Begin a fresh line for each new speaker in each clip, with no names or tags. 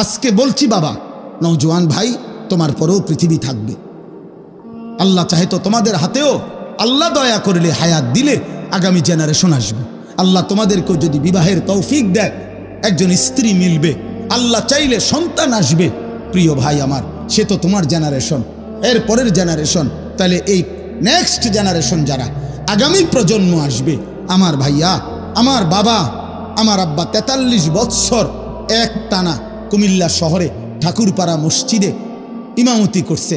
আজকে বলছি বাবা, নওজোয়ান ভাই, তোমার পরেও পৃথিবী থাকবে। আল্লাহ চাহে তো তোমাদের হাতেও আল্লাহ দয়া করলে হায়াত দিলে আগামী জেনারেশন আসবে। আল্লাহ তোমাদেরকেও যদি বিবাহের তৌফিক দেয়, একজন স্ত্রী মিলবে, আল্লাহ চাইলে সন্তান আসবে। প্রিয় ভাই আমার, সে তো তোমার জেনারেশন, এর পরের জেনারেশন, তাহলে এই নেক্সট জেনারেশন যারা আগামী প্রজন্ম আসবে, আমার ভাইয়া, আমার বাবা, আমার আব্বা 43 বৎসর এক টানা কুমিল্লা শহরে ঠাকুরপাড়া মসজিদে ইমামতি করছে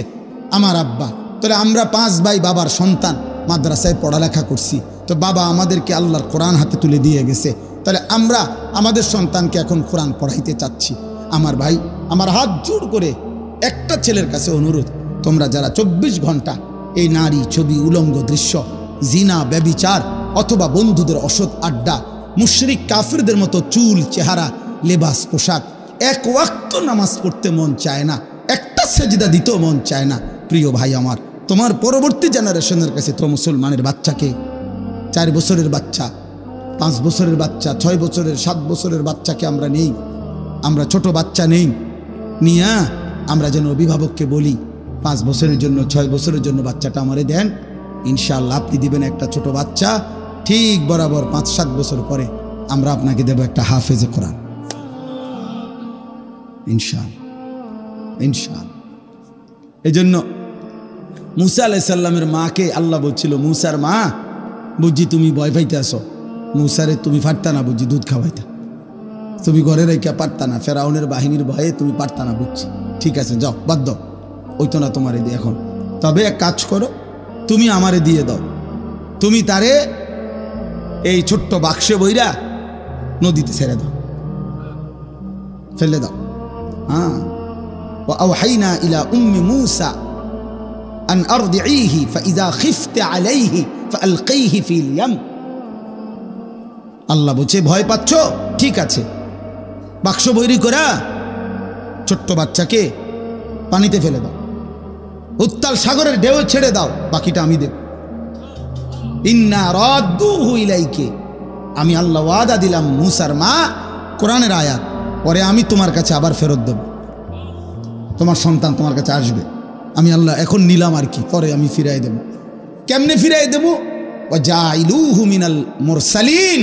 আমার আব্বা। তাহলে আমরা 5 ভাই বাবার সন্তান, মাদ্রাসায় পড়ালেখা করছি, তো বাবা আমাদেরকে আল্লাহর কোরআন হাতে তুলে দিয়ে গেছে। তাহলে আমরা আমাদের সন্তানকে এখন কোরআন পড়াইতে চাচ্ছি। আমার ভাই, আমার হাত জোড় করে একটা ছেলের কাছে অনুরোধ, তোমরা যারা 24 ঘন্টা এই নারী ছবি, উলঙ্গ দৃশ্য, জিনা, ব্যভিচার অথবা বন্ধুদের অসৎ আড্ডা, মুশরিক কাফিরদের মতো চুল, চেহারা, লেবাস, পোশাক, এক ওয়াক্ত নামাজ পড়তে মন চায় না, একটা সেজদা দিতেও মন চায় না। প্রিয় ভাই আমার, তোমার পরবর্তী জেনারেশনের কাছে তো মুসলমানের বাচ্চাকে, 4 বছরের বাচ্চা, 5 বছরের বাচ্চা, 6 বছরের, 7 বছরের বাচ্চাকে আমরা নেই, আমরা ছোট বাচ্চা নেই নিয়া আমরা যেন অভিভাবককে বলি 5 বছরের জন্য, 6 বছরের জন্য বাচ্চাটা আমারে দেন, ইনশাআল্লাহ আপনি দিবেন একটা ছোট বাচ্চা, ঠিক বরাবর 5-7 বছর পরে আমরা আপনাকে দেব একটা হাফেজে কোরআন, ইনশাআল্লাহ, ইনশাআল্লাহ। এই জন্য মুসা আলাইহিস সালামের মাকে আল্লাহ বলছিল, মুসার মা, বুঝি তুমি ভয় পাইতে আসো, মুসারে তুমি পারতা না বুঝি দুধ খাওয়াইতা, তুমি ঘরে রেখে পারতা না, ফেরাউনের বাহিনীর ভয়ে তুমি পারতা না, বুঝছি, ঠিক আছে যাও, বাদ দাও, ওই তো না তোমারে দিয়ে এখন, তবে এক কাজ করো, তুমি আমারে দিয়ে দাও, তুমি তারে এই ছোট্ট বাক্সে বইরা নদীতে ছেড়ে দাও, ফেলে দাও। হ্যাঁ, وأوحينا إلى أم موسى أن أرضعيه فإذا خفت عليه فألقيه في اليم। আল্লাহ বলছে ভয় পাচ্ছ, ঠিক আছে, বাক্স বৈরি করা ছোট্ট বাচ্চাকে পানিতে ফেলে দাও, উত্তাল সাগরের ঢেউ ছেড়ে দাও, বাকিটা আমি দেব। ইন্না রাদ্দুহু ইলাইকে, আমি আল্লাহ ওয়াদা দিলাম মুসার মা, কোরআনের আয়াত, পরে আমি তোমার কাছে আবার ফেরত দেব, তোমার সন্তান তোমার কাছে আসবে, আমি আল্লাহ এখন নিলাম আর কি, পরে আমি ফিরাই দেব। কেমনে ফিরাই দেব? ওয়াজাইলুহু মিনাল মুরসালিন।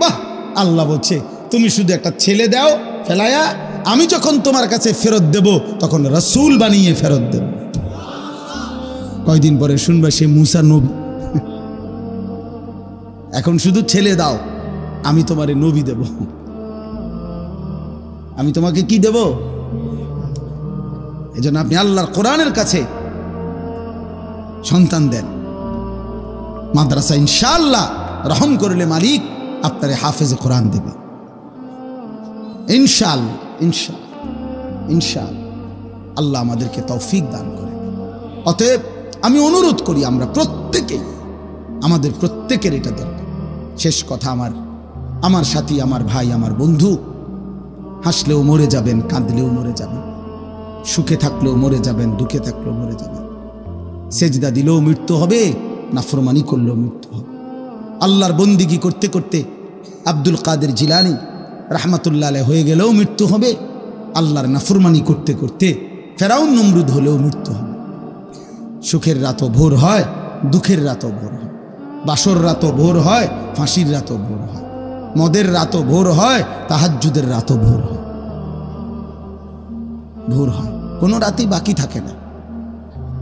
বাহ, আল্লাহ বলছে তুমি শুধু একটা ছেলে দাও ফেলায়া, আমি যখন তোমার কাছে ফেরত দেব তখন রাসূল বানিয়ে ফেরত দেব। কয়দিন পরে শুনবে সে মুসা নবী। এখন শুধু ছেলে দাও, আমি তোমারে নবী দেব। আমি তোমাকে কি দেব? এজন্য আপনি আল্লাহর কোরআনের কাছে সন্তান দেন, মাদ্রাসা ইনশাআল্লাহ রহম করলে মালিক আপনারে হাফেজে কোরআন দেবে, ইনশাআল্লাহ, ইনশাআল্লাহ, ইনশাআল্লাহ। আল্লাহ আমাদেরকে তৌফিক দান করে। অতএব আমি অনুরোধ করি, আমরা প্রত্যেকেই, আমাদের প্রত্যেকের এটা দরকার। শেষ কথা, আমার সাথী, আমার ভাই, আমার বন্ধু, হাসলেও মরে যাবেন, কাঁদলেও মরে যাবেন, সুখে থাকলেও মরে যাবেন, দুঃখে থাকলেও মরে যাবেন, সেজদা দিলেও মৃত্যু হবে, নাফরমানি করলেও মৃত্যু হবে। আল্লাহর বন্দিগি করতে করতে আব্দুল কাদের জিলানী রাহমাতুল্লাহ আলাইহি হয়ে গেলেও মৃত্যু হবে, আল্লাহর নাফরমানি করতে করতে ফেরাউন নমরুদ হলেও মৃত্যু হবে। সুখের রাতও ভোর হয়, দুঃখের রাতও ভোর হয়, বাসর রাতও ভোর হয়, ফাঁসির রাতও ভোর হয়, মদের রাতও ভোর হয়, তাহাজ্জুদের রাতও ভোর হয়, ভোর হয়, কোনো রাতই বাকি থাকে না।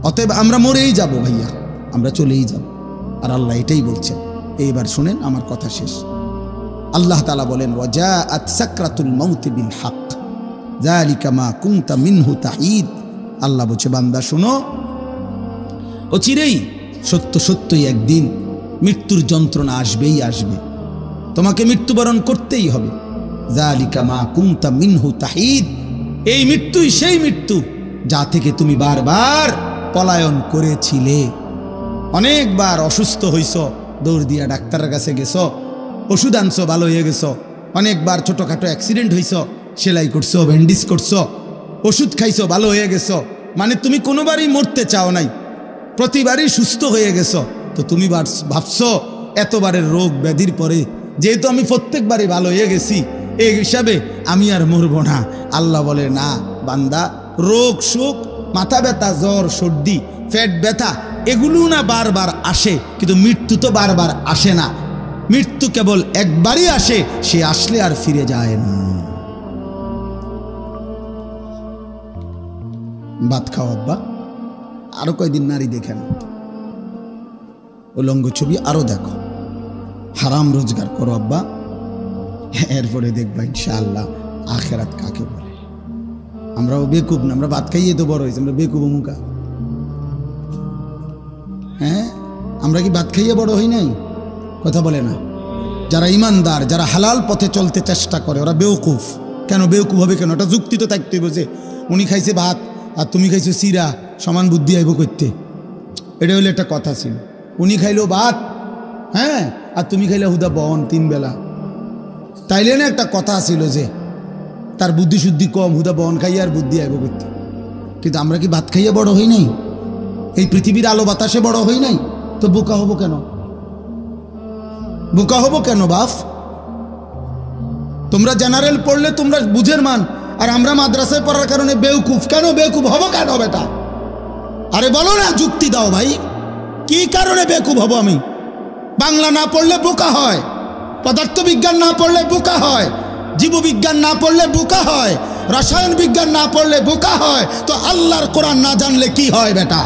অতএব আমরা মরেই যাব ভাইয়া, আমরা চলেই যাব, আর আল্লাহ এটাই বলছেন। এইবার শুনেন, আমার কথা শেষ। আল্লাহ তাআলা বলেন, ওয়াজাআত সাকরাতুল মাউতি বিল হক যালিকা মা কুনতা মিনহু তাহিদ। আল্লাহ বলছে, বান্দা শুনো, অচিরেই সত্য সত্যই একদিন মৃত্যুর যন্ত্রণা আসবেই আসবে, তোমাকে মৃত্যুবরণ করতেই হবে। যালিকা মা কুনতা মিনহু তাহিদ, এই মৃত্যুই সেই মৃত্যু যা থেকে তুমি বারবার পলায়ন করেছিলে। অনেকবার অসুস্থ হইছ, দৌড় দিয়া ডাক্তারের কাছে গেছো, ওষুধ আনছো, ভালো হয়ে গেছো। অনেকবার ছোটখাটো অ্যাক্সিডেন্ট হইছ, সেলাই করছো, ব্যান্ডেজ করছো, ওষুধ খাইছো, ভালো হয়ে গেছো। মানে তুমি কোনোবারই মরতে চাও নাই, প্রতিবারই সুস্থ হয়ে গেছো। তো তুমি ভাবছো এতবারের রোগ ব্যাধির পরে যেহেতু আমি প্রত্যেকবারই ভালো হয়ে গেছি, এই হিসাবে আমি আর মরবো না, আল্লাহ বলে না বান্দা, রোগ সুখ, মাথা ব্যথা, জ্বর, সর্দি, পেট ব্যথা এগুলো না বারবার আসে, কিন্তু মৃত্যু তো বারবার আসে না। মৃত্যু কেবল একবারই আসে, সে আসলে আর ফিরে যায় না। ভাত খাও আব্বা, আরো কয়দিন নারী দেখেন, উলঙ্গ ছবি আরো দেখো, হারাম রোজগার করো আব্বা, এরপরে দেখবা ইনশাআল্লাহ আখেরাত কাকে বলে। আমরাও বেকুব না, আমরা ভাত খাইয়ে তো বড় হয়েছি, আমরা বেকুব মুখা। হ্যাঁ, আমরা কি ভাত খাইয়ে বড় হই নাই? কথা বলে না। যারা ইমানদার, যারা হালাল পথে চলতে চেষ্টা করে, ওরা বেউকুফ। কেন বেউকুফ হবে কেন? ওটা যুক্তি তো থাকতে বোঝে। উনি খাইছে ভাত আর তুমি খাইছো চিরা, সমান বুদ্ধি আইব করতে, এটা হলো একটা কথা ছিল। উনি খাইলো ভাত, হ্যাঁ, আর তুমি খাইলে হুদা বন 3 বেলা, তাইলে না একটা কথা ছিল যে তার বুদ্ধি শুদ্ধি কম, হুদা বন খাইয়া আর বুদ্ধি আইব করতে। কিন্তু আমরা কি ভাত খাইয়া বড় হই নাই? এই পৃথিবীর আলো বাতাসে বড় হই নাই? তো বোকা হবো কেন? বোকা হবো কেন বাপ? তোমরা জেনারেল পড়লে তোমরা বুঝের মান, আর আমরা মাদ্রাসায় পড়ার কারণে বেউকুফ। কেন বেউকুফ হবো কেন বেটা? আরে বলো না, যুক্তি দাও ভাই, কি কারণে বেকুব হব আমি? বাংলা না পড়লে বোকা হয়, পদার্থবিজ্ঞান না পড়লে বোকা হয়, জীববিজ্ঞান না পড়লে বোকা হয়, রসায়ন বিজ্ঞান না পড়লে বোকা হয়, তো আল্লাহর কোরআন না জানলে কি হয় বেটা?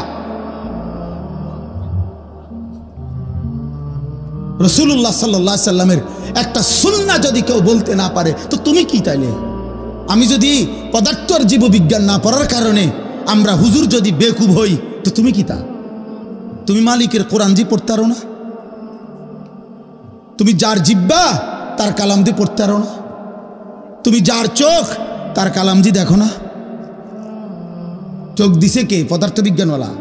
রাসূলুল্লাহ সাল্লাল্লাহু আলাইহি সাল্লামের একটা সুন্নাহ যদি কেউ বলতে না পারে, তো তুমি কি তাইলে? আমি যদি পদার্থ আর জীববিজ্ঞান না পড়ার কারণে আমরা হুজুর যদি বেকুব হই, তো তুমি কি তা? তুমি মালিকের কোরআন জি পড়তে পারো না? তুমি যার জিব্বা তার কালাম দিয়ে পড়তে পারো না? তুমি যার চোখ তার কালাম জি দেখো না? চোখ দিছে কে? পদার্থবিজ্ঞানওয়ালা,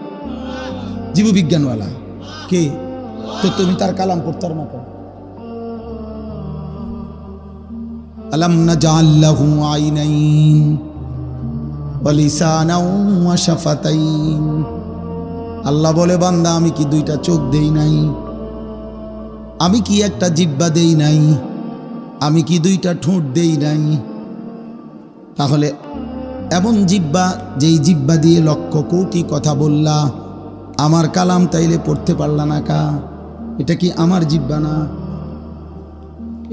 জীববিজ্ঞানওয়ালা কে? তো তুমি তার কালাম পড়তে পারো না কেন? আলাম নাজআল লাহু আইনাইন ওয়া লিসানাও ওয়া শাফাতাইন। আল্লাহ বলে বান্দা, আমি কি 2টা চোখ দেই নাই? আমি কি একটা জিহ্বা দেই নাই? আমি কি 2টা ঠোঁট দেই নাই? তাহলে এমন জিহ্বা, যেই জিহ্বা দিয়ে লক্ষ কোটি কথা বললা, আমার কালাম তাইলে পড়তে পারলা না কা? এটা কি আমার জিহ্বা না?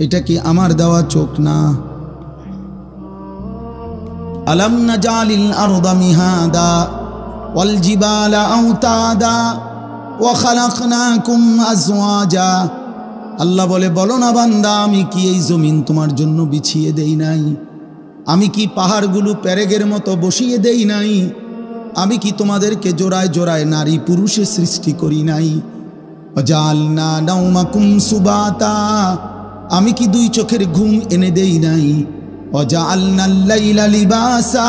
এটা কি আমার দেওয়া চোখ না? আলাম নাজালিল আরদা মিহাদা ওয়াল জিবালা আওতাদা ওয়া খালাকনাকুম আজওয়াজা। আল্লাহ বলে, বলো না বান্দা, আমি কি এই জমিন তোমার জন্য বিছিয়ে দেই নাই? আমি কি পাহাড়গুলো পেরেগের মতো বসিয়ে দেই নাই? আমি কি তোমাদেরকে জোড়ায় জোড়ায় নারী পুরুষে সৃষ্টি করি নাই? ওয়াজালনা নাওমাকুম সুবাতা। আমি কি 2 চোখের ঘুম এনে দেই নাই? ওয়াজালনাল লাইলা লিবাসা।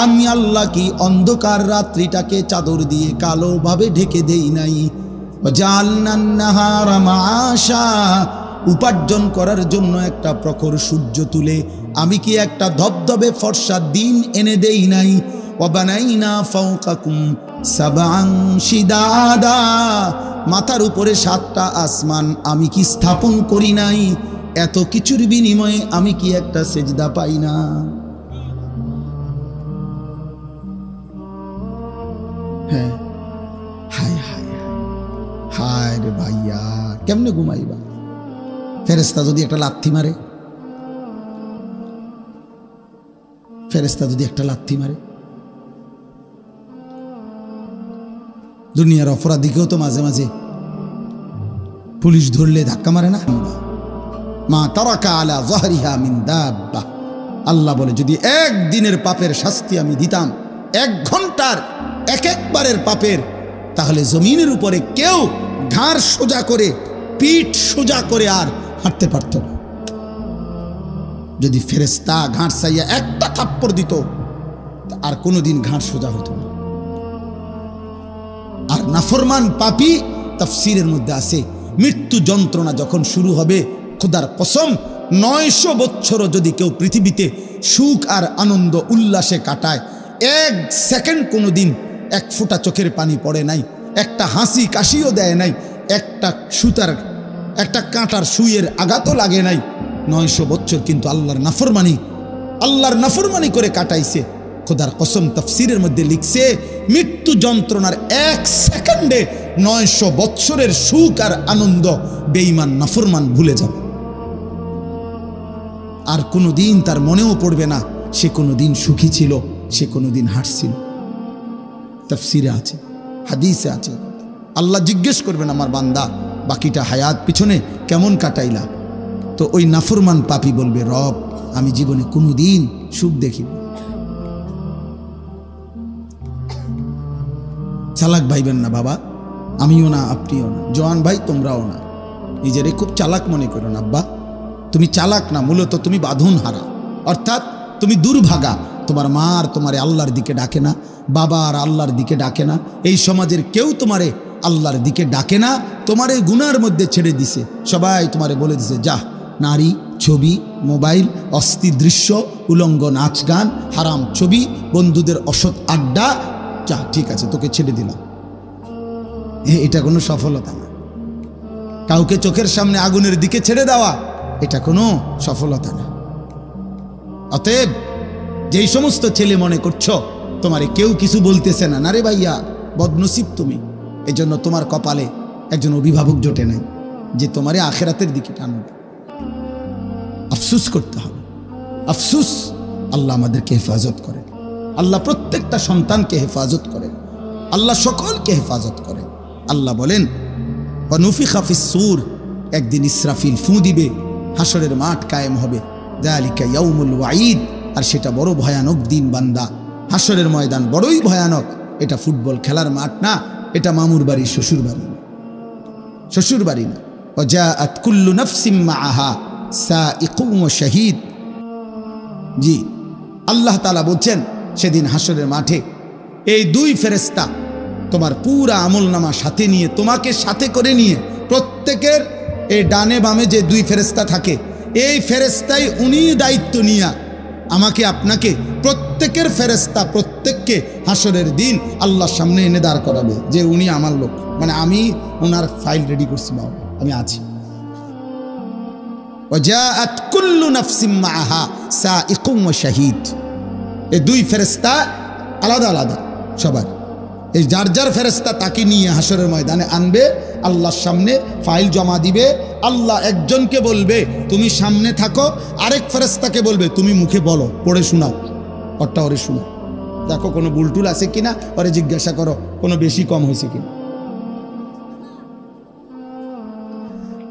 আমি আল্লাহ কি অন্ধকার রাত্রিটাকে চাদর দিয়ে কালোভাবে ঢেকে দেই নাই? ওয়াজালনান নাহারা মাআশা। উপার্জন করার জন্য একটা প্রখর সূর্য তুলে আমি কি একটা ধবধবে ফর্সা দিন এনে দেই নাই? ওয়াবানাইনা ফাওকাকুম সাবআন শিদাদা। মাথার উপরে 7টা আসমান আমি কি স্থাপন করি নাই? এত কিছুর বিনিময়ে আমি কি একটা সেজদা পাই না? হ্যাঁ, হায় হায় হায় রে ভাইয়া, কেমনে ঘুমাইবা? ফেরেশতা যদি একটা লাথি মারে, ফেরেশতা যদি একটা লাথি মারে, দুনিয়ার অপরাধীকেও তো মাঝে মাঝে পুলিশ ধরলে ধাক্কা মারে না? মা তারাকা আলা যাহরিহা মিন দাব্বা। আল্লাহ বলে, যদি 1 দিনের পাপের শাস্তি আমি দিতাম, 1 ঘন্টার একবারের পাপের, তাহলে জমিনের উপরে কেউ ঘাড় সোজা করে, পিঠ সোজা করে আর হাঁটতে পারত না। যদি ফেরেশতা ঘাড় চাইয়া একটা থাপ্পড় দিত, আর কোনোদিন ঘাড় সোজা হতো না। আর নাফরমান পাপী, তাফসীরের মধ্যে আছে, মৃত্যু যন্ত্রণা যখন শুরু হবে, খোদার কসম 900 বছরও যদি কেউ পৃথিবীতে সুখ আর আনন্দ উল্লাসে কাটায়, 1 সেকেন্ড কোনোদিন 1 ফোঁটা চোখের পানি পড়ে নাই, একটা হাসি কাশিও দেয় নাই, একটা সুতার, একটা কাঁটার সুইয়ের আঘাতও লাগে নাই, 900 বছর কিন্তু আল্লাহর নাফরমানি, আল্লাহর নাফরমানি করে কাটাইছে, খোদার কসম তাফসীরের মধ্যে লিখছে মৃত্যু যন্ত্রণার 1 সেকেন্ডে 900 বৎসরের সুখ আর আনন্দ বেঈমান নাফরমান ভুলে যাবে। আর কোনোদিন তার মনেও পড়বে না সে কোনোদিন সুখী ছিল, সে কোনোদিন হাসছিল। তাফসীরে আছে, হাদিসে আছে। আল্লাহ জিজ্ঞেস করবেন আমার বান্দা বাকিটা হায়াত পিছনে কেমন কাটাইলা? তো ওই নাফরমান পাপী বলবে, রব আমি জীবনে কোনোদিন সুখ দেখিনি। চালাক ভাইবেন না বাবা, আমিও না, আপনিও না, জওয়ান ভাই তোমরাও না। নিজেরে খুব চালাক মনে করো না আব্বা, তুমি চালাক না, মূলত তুমি বাঁধন হারা, অর্থাৎ তুমি দুর্ভাগা। তোমার মা আর তোমারে আল্লাহর দিকে ডাকে না, বাবা আর আল্লাহর দিকে ডাকে না, এই সমাজের কেউ তোমারে আল্লাহর দিকে ডাকে না, তোমারে গুনার মধ্যে ছেড়ে দিছে। সবাই তোমারে বলে দিছে যা, নারী, ছবি, মোবাইল, অস্থির দৃশ্য, উলঙ্গ নাচ গান, হারাম ছবি, বন্ধুদের অসৎ আড্ডা, যা ঠিক আছে তোকে ছেড়ে দিলাম। এটা কোনো সফলতা না। কাউকে চোখের সামনে আগুনের দিকে ছেড়ে দেওয়া এটা কোনো সফলতা না। অতএব যেই সমস্ত ছেলে মনে করছো তোমারে কেউ কিছু বলতেছে না, না রে ভাইয়া, বদনসিব তুমি। এই জন্য তোমার কপালে একজন অভিভাবক জোটে নাই যে তোমারে আখেরাতের দিকে টানবে। আফসুস করতে হবে, আফসুস। আল্লাহ আমাদেরকে হেফাজত করে, আল্লাহ প্রত্যেকটা সন্তানকে হেফাজত করে, আল্লাহ সকলকে হেফাজত করে। আল্লাহ বলেন ওয়ানুফিখা ফিস-সূর, একদিন ইসরাফিল ফু দিবে, হাসরের মাঠ কায়েম হবে। যালিকা ইয়াউমুল ওয়াঈদ, আর সেটা বড় ভয়ানক দিন বান্দা। হাসরের ময়দান বড়ই ভয়ানক। এটা ফুটবল খেলার মাঠ না, এটা মামুর বাড়ি, শ্বশুর বাড়ি, শ্বশুর বাড়ি না। ওয়াজাআত কুল্লু নাফসিম মাআহা সাইকুম ওয়া শাহীদ। জি, আল্লাহ তাআলা বলছেন সেদিন হাসরের মাঠে এই দুই ফেরেশতা তোমার পুরা আমলনামা সাথে নিয়ে, তোমাকে সাথে করে নিয়ে, প্রত্যেকের এই ডানে বামে যে দুই ফেরেশতা থাকে, এই ফেরেশতাই উনি দায়িত্ব নিয়ে আমাকে আপনাকে প্রত্যেকের ফেরেশতা প্রত্যেককে হাসরের দিন আল্লাহর সামনে এনে দাঁড় করাবে যে উনি আমার লোক, মানে আমি ওনার ফাইল রেডি করছি, বাবা আমি আছি। ওয়াজাআত কুল্লু নাফসিম মাআহা সাইকুম ওয়া শাহীদ। এই দুই ফেরেশতা আলাদা আলাদা সবার, এই যার যার ফেরেশতা তাকে নিয়ে হাসরের ময়দানে আনবে, আল্লাহর সামনে ফাইল জমা দিবে। আল্লাহ একজনকে বলবে তুমি সামনে থাকো, আরেক ফেরেশতাকে বলবে তুমি মুখে বলো, পড়ে শোনাও, ওরটা ওরে শোনাও, দেখো কোনো বুলটুল আছে কিনা, ওরে জিজ্ঞাসা করো কোনো বেশি কম হয়েছে কিনা।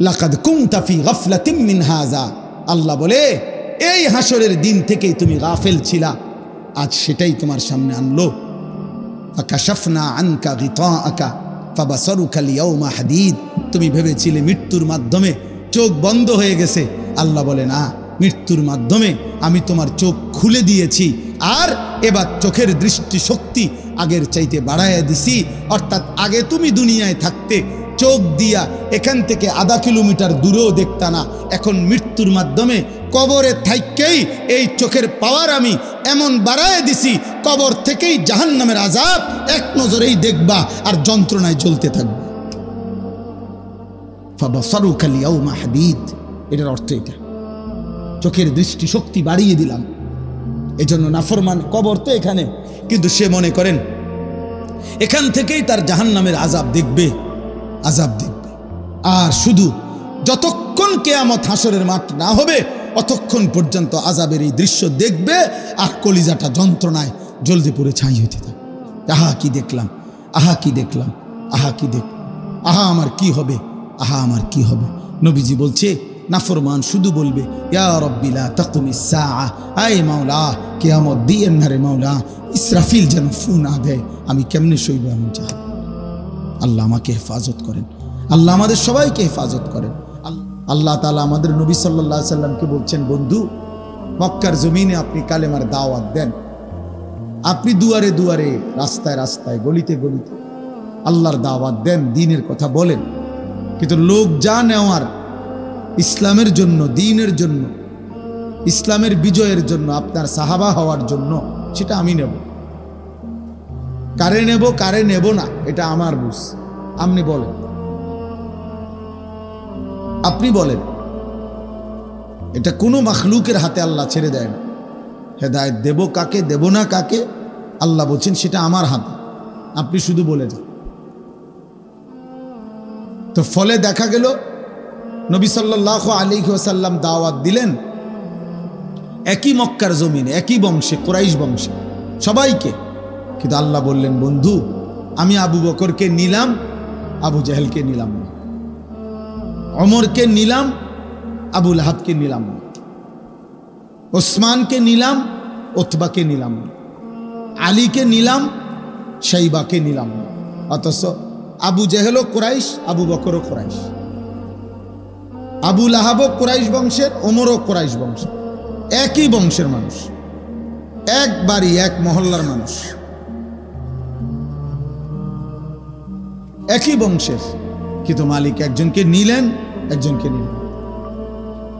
লাকাদ কুনতা ফি গাফলাতিন মিন হাযা, আল্লাহ বলে এই হাসরের দিন থেকেই তুমি গাফেল ছিলা, আজ সেটাই তোমার সামনে আনলো। ফাকাশাফনা আনকা গিতাআকা ফাবাসারুকা আল-ইয়াওমা হাদীদ, তুমি ভেবেছিলে মৃত্যুর মাধ্যমে চোখ বন্ধ হয়ে গেছে। আল্লাহ বলে না, মৃত্যুর মাধ্যমে আমি তোমার চোখ খুলে দিয়েছি, আর এবার চোখের দৃষ্টি শক্তি আগের চাইতে বাড়াইয়া দিছি। অর্থাৎ আগে তুমি দুনিয়ায় থাকতে চোখ দিয়া এখান থেকে আধা কিলোমিটার দূরেও দেখতা না, এখন মৃত্যুর মাধ্যমে কবরে থাইকেই এই চোখের পাওয়ার আমি এমন বাড়ায় দিছি, কবর থেকেই জাহান্নামের আযাব এক নজরেই দেখবা আর যন্ত্রণায় জ্বলতে থাকবে। ফাবাসারুকা আল-ইয়াওমা হাদীদ, এটার অর্থ এটা, চোখের দৃষ্টি শক্তি বাড়িয়ে দিলাম। এজন্য নাফরমান কবর তো এখানে, কিন্তু সে মনে করেন এখান থেকেই তার জাহান্নামের আযাব দেখবে, আযাব দেখবে। আর শুধু যতক্ষণ কিয়ামত হাসরের মাঠ না হবে অতক্ষণ পর্যন্ত আযাবের এই দৃশ্য দেখবে, আর কলিজাটা যন্ত্রণায় জ্বলতে পড়ে ছাই হইতে থাকে। আহা কি দেখলাম, আহা কি দেখলাম, আহা কি দেখলাম, আহা আমার কি হবে, আহা আমার কি হবে। নবীজি বলছে নাফরমান শুধু বলবে ইয়া রাব্বি লা তাকুমিস সাআ, আয় মাওলা কিয়ামত দিয়েন না রে মাওলা, ইসরাফিল যেন ফু না দেয়, আমি কেমনে সইব এমন জাহান। আল্লাহ আমাকে হেফাজত করেন, আল্লাহ আমাদের সবাইকে হেফাজত করেন। আল্লাহ তাআলা আমাদের নবী সাল্লাল্লাহু আলাইহি সাল্লামকে বলছেন, বন্ধু মক্কার জমিনে আপনি কালেমার দাওয়াত দেন, আপনি দুয়ারে দুয়ারে, রাস্তায় রাস্তায়, গলিতে গলিতে আল্লাহর দাওয়াত দেন, দ্বীনের কথা বলেন। কিন্তু লোক যা নেওয়ার ইসলামের জন্য, দ্বীনের জন্য, ইসলামের বিজয়ের জন্য, আপনার সাহাবা হওয়ার জন্য, সেটা আমি নেব। কারে নেব কারে নেব না এটা আমার বুঝ, আপনি বলেন, আপনি বলেন। এটা কোনো মাখলুকের হাতে আল্লাহ ছেড়ে দেয় না। হেদায়েত দেব কাকে দেব না কাকে আল্লাহ বলছেন সেটা আমার হাতে, আপনি শুধু বলে যান। তো ফলে দেখা গেল নবী সাল্লাল্লাহু আলাইহি ওয়াসাল্লাম দাওয়াত দিলেন একই মক্কার জমিনে, একই বংশে, কুরাইশ বংশে সবাইকে। কিন্তু আল্লাহ বললেন, বন্ধু আমি আবু বকরকে নিলাম, আবু জাহেলকে নিলাম না, ওমরকে নিলাম, আবু লাহাবকে নিলাম না, ওসমানকে নিলাম, উতবাকে নিলাম না, আলীকে নিলাম, শাইবাকে নিলাম না। অথচ আবু জাহেলও কুরাইশ, আবু বকরও কুরাইশ, আবু লাহাবও কুরাইশ বংশের, ওমরও কুরাইশ বংশের, একই বংশের মানুষ, এক বাড়ি এক মহল্লার মানুষ, একই বংশের। কিন্তু মালিক একজনকে নিলেন, একজনকে নিলেন।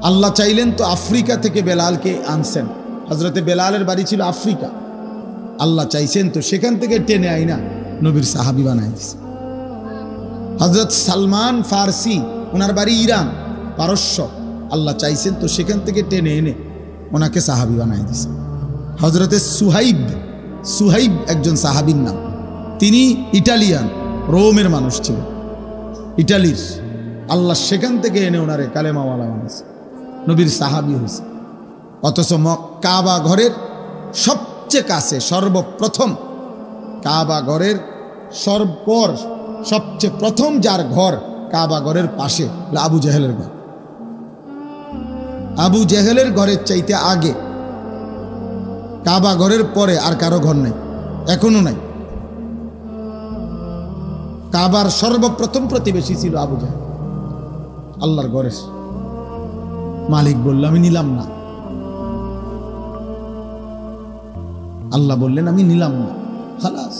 আল্লাহ চাইলেন তো আফ্রিকা থেকে বেলালকে আনছেন। হযরতে বেলালের বাড়ি ছিল আফ্রিকা, আল্লাহ চাইছেন তো সেখান থেকে টেনে আইনা নবীর সাহাবী বানাই দিয়েছে। হযরত সালমান ফারসি, ওনার বাড়ি ইরান, পারস্য, আল্লাহ চাইছেন তো সেখান থেকে টেনে এনে ওনাকে সাহাবী বানাই দিয়েছে। হযরতে সুহাইব একজন সাহাবীর নাম, তিনি ইটালিয়ান, রোমের মানুষ ছিলেন, ইটালির। আল্লাহ সেখান থেকে এনে ওনারে কালেমাওয়ালা বানাইছে, নবীর সাহাবী হয়েছে। অথচ কাবা ঘরের সবচেয়ে কাছে, সর্বপ্রথম কাবা ঘরের সবচেয়ে প্রথম যার ঘর কাবা ঘরের পাশে আবু জাহেলের ঘর। আবু জাহেলের ঘরের চাইতে আগে, কাবা ঘরের পরে আর কারো ঘর নেই, এখনো নাই। কাবার সর্বপ্রথম প্রতিবেশী ছিল আবু জাহেল, আল্লাহর ঘরের। মালিক বলল আমি নিলাম না, আল্লাহ বললেন আমি নিলাম না, খালাস,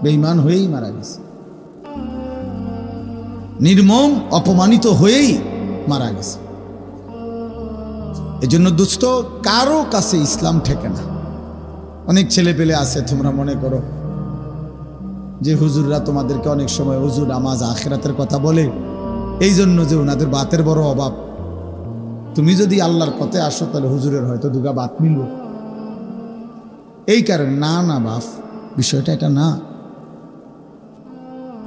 বেঈমান হয়েই মারা গেছে, নির্মম অপমানিত হয়েই মারা গেছে। এজন্য দোস্ত, কারো কাছে ইসলাম ঠেকে না। অনেক ছেলে পেলে আছে, তোমরা মনে করো যে হুজুররা তোমাদেরকে অনেক সময় হুজুর নামাজ আখিরাতের কথা বলে, এই জন্য যে ওনাদের বাতের বড় অভাব। তুমি যদি আল্লাহর পথে আসো তাহলে হুজুরের হয়তো দুগা বাত মিলব, এই কারণে। না না বাপ, বিষয়টা এটা না।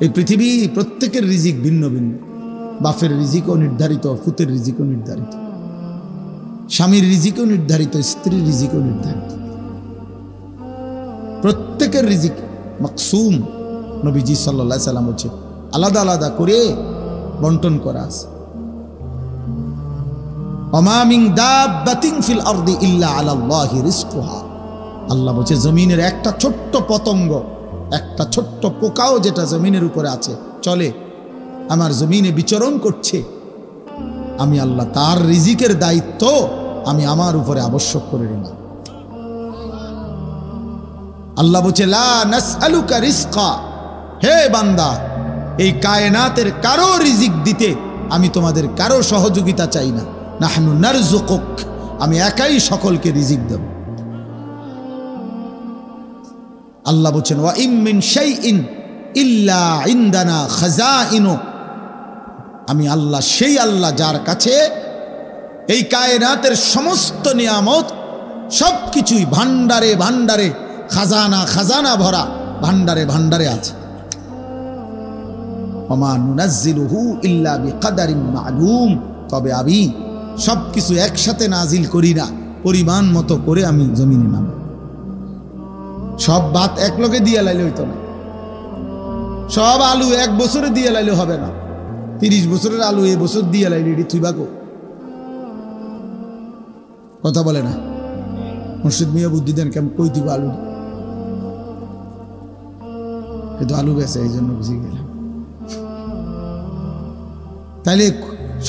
এই পৃথিবী প্রত্যেকের রিজিক ভিন্ন ভিন্ন। বাপের রিজিকও নির্ধারিত, ফুতের রিজিকও নির্ধারিত, স্বামীর রিজিকও নির্ধারিত, স্ত্রীর রিজিকও নির্ধারিত। প্রত্যেকের রিজিক মাকসুম। নবীজি সাল্লাল্লাহু আলাইহি সাল্লাম বলছে আলাদা আলাদা করে বন্টন করা আছে। ওমা মিন দাব্বাতিন ফিল আরদি ইল্লা আলাল্লাহি রিজকুহা। আল্লাহ বলছে জমিনের একটা ছোট্ট পতঙ্গ, একটা ছোট্ট পোকাও যেটা জমিনের উপরে আছে, চলে, আমার জমিনে বিচরণ করছে, আমি আল্লাহ তার রিজিকের দায়িত্ব আমি আমার উপরে আবশ্যক করে নিলাম। আল্লাহ বলছে লা নাসআলুকা রিজকা, হে বান্দা, এই কায়নাতের কারো রিজিক দিতে আমি তোমাদের কারো সহযোগিতা চাই না। নাহনু নারযুকুক, আমি একাই সকলকে রিজিক দেব। আল্লাহ বলছেন ওয়া ইম মিন শাইইন ইল্লা ইনদানা খাযাইনু, আমি আল্লাহ সেই আল্লাহ যার কাছে এই কায়নাতের সমস্ত নিয়ামত সবকিছুই ভান্ডারে ভান্ডারে, খাজানা খাজানা ভরা, ভান্ডারে ভান্ডারে আছে। ওমা নুনাজ্জিলুহু ইল্লা বিকাদারিন মা'লুম, তবে আমি সবকিছু একসাথে নাজিল করি না, পরিমাণ মতো করে আমি জমিনে নাম। সব ভাত এক লগে দিয়ে লাইলে হইতো না, সব আলু এক বছরে দিয়ে লাইলে হবে না। 30 বছরের আলু এই বছর দিয়ে লাইলে এটি থুইবাকো, কথা বলে না। মুর্শিদ মিয়া বুদ্ধি দেন, কেমন কই দিব আলু, কিন্তু আলু বেছে, এই জন্য বুঝে গেলাম। তাইলে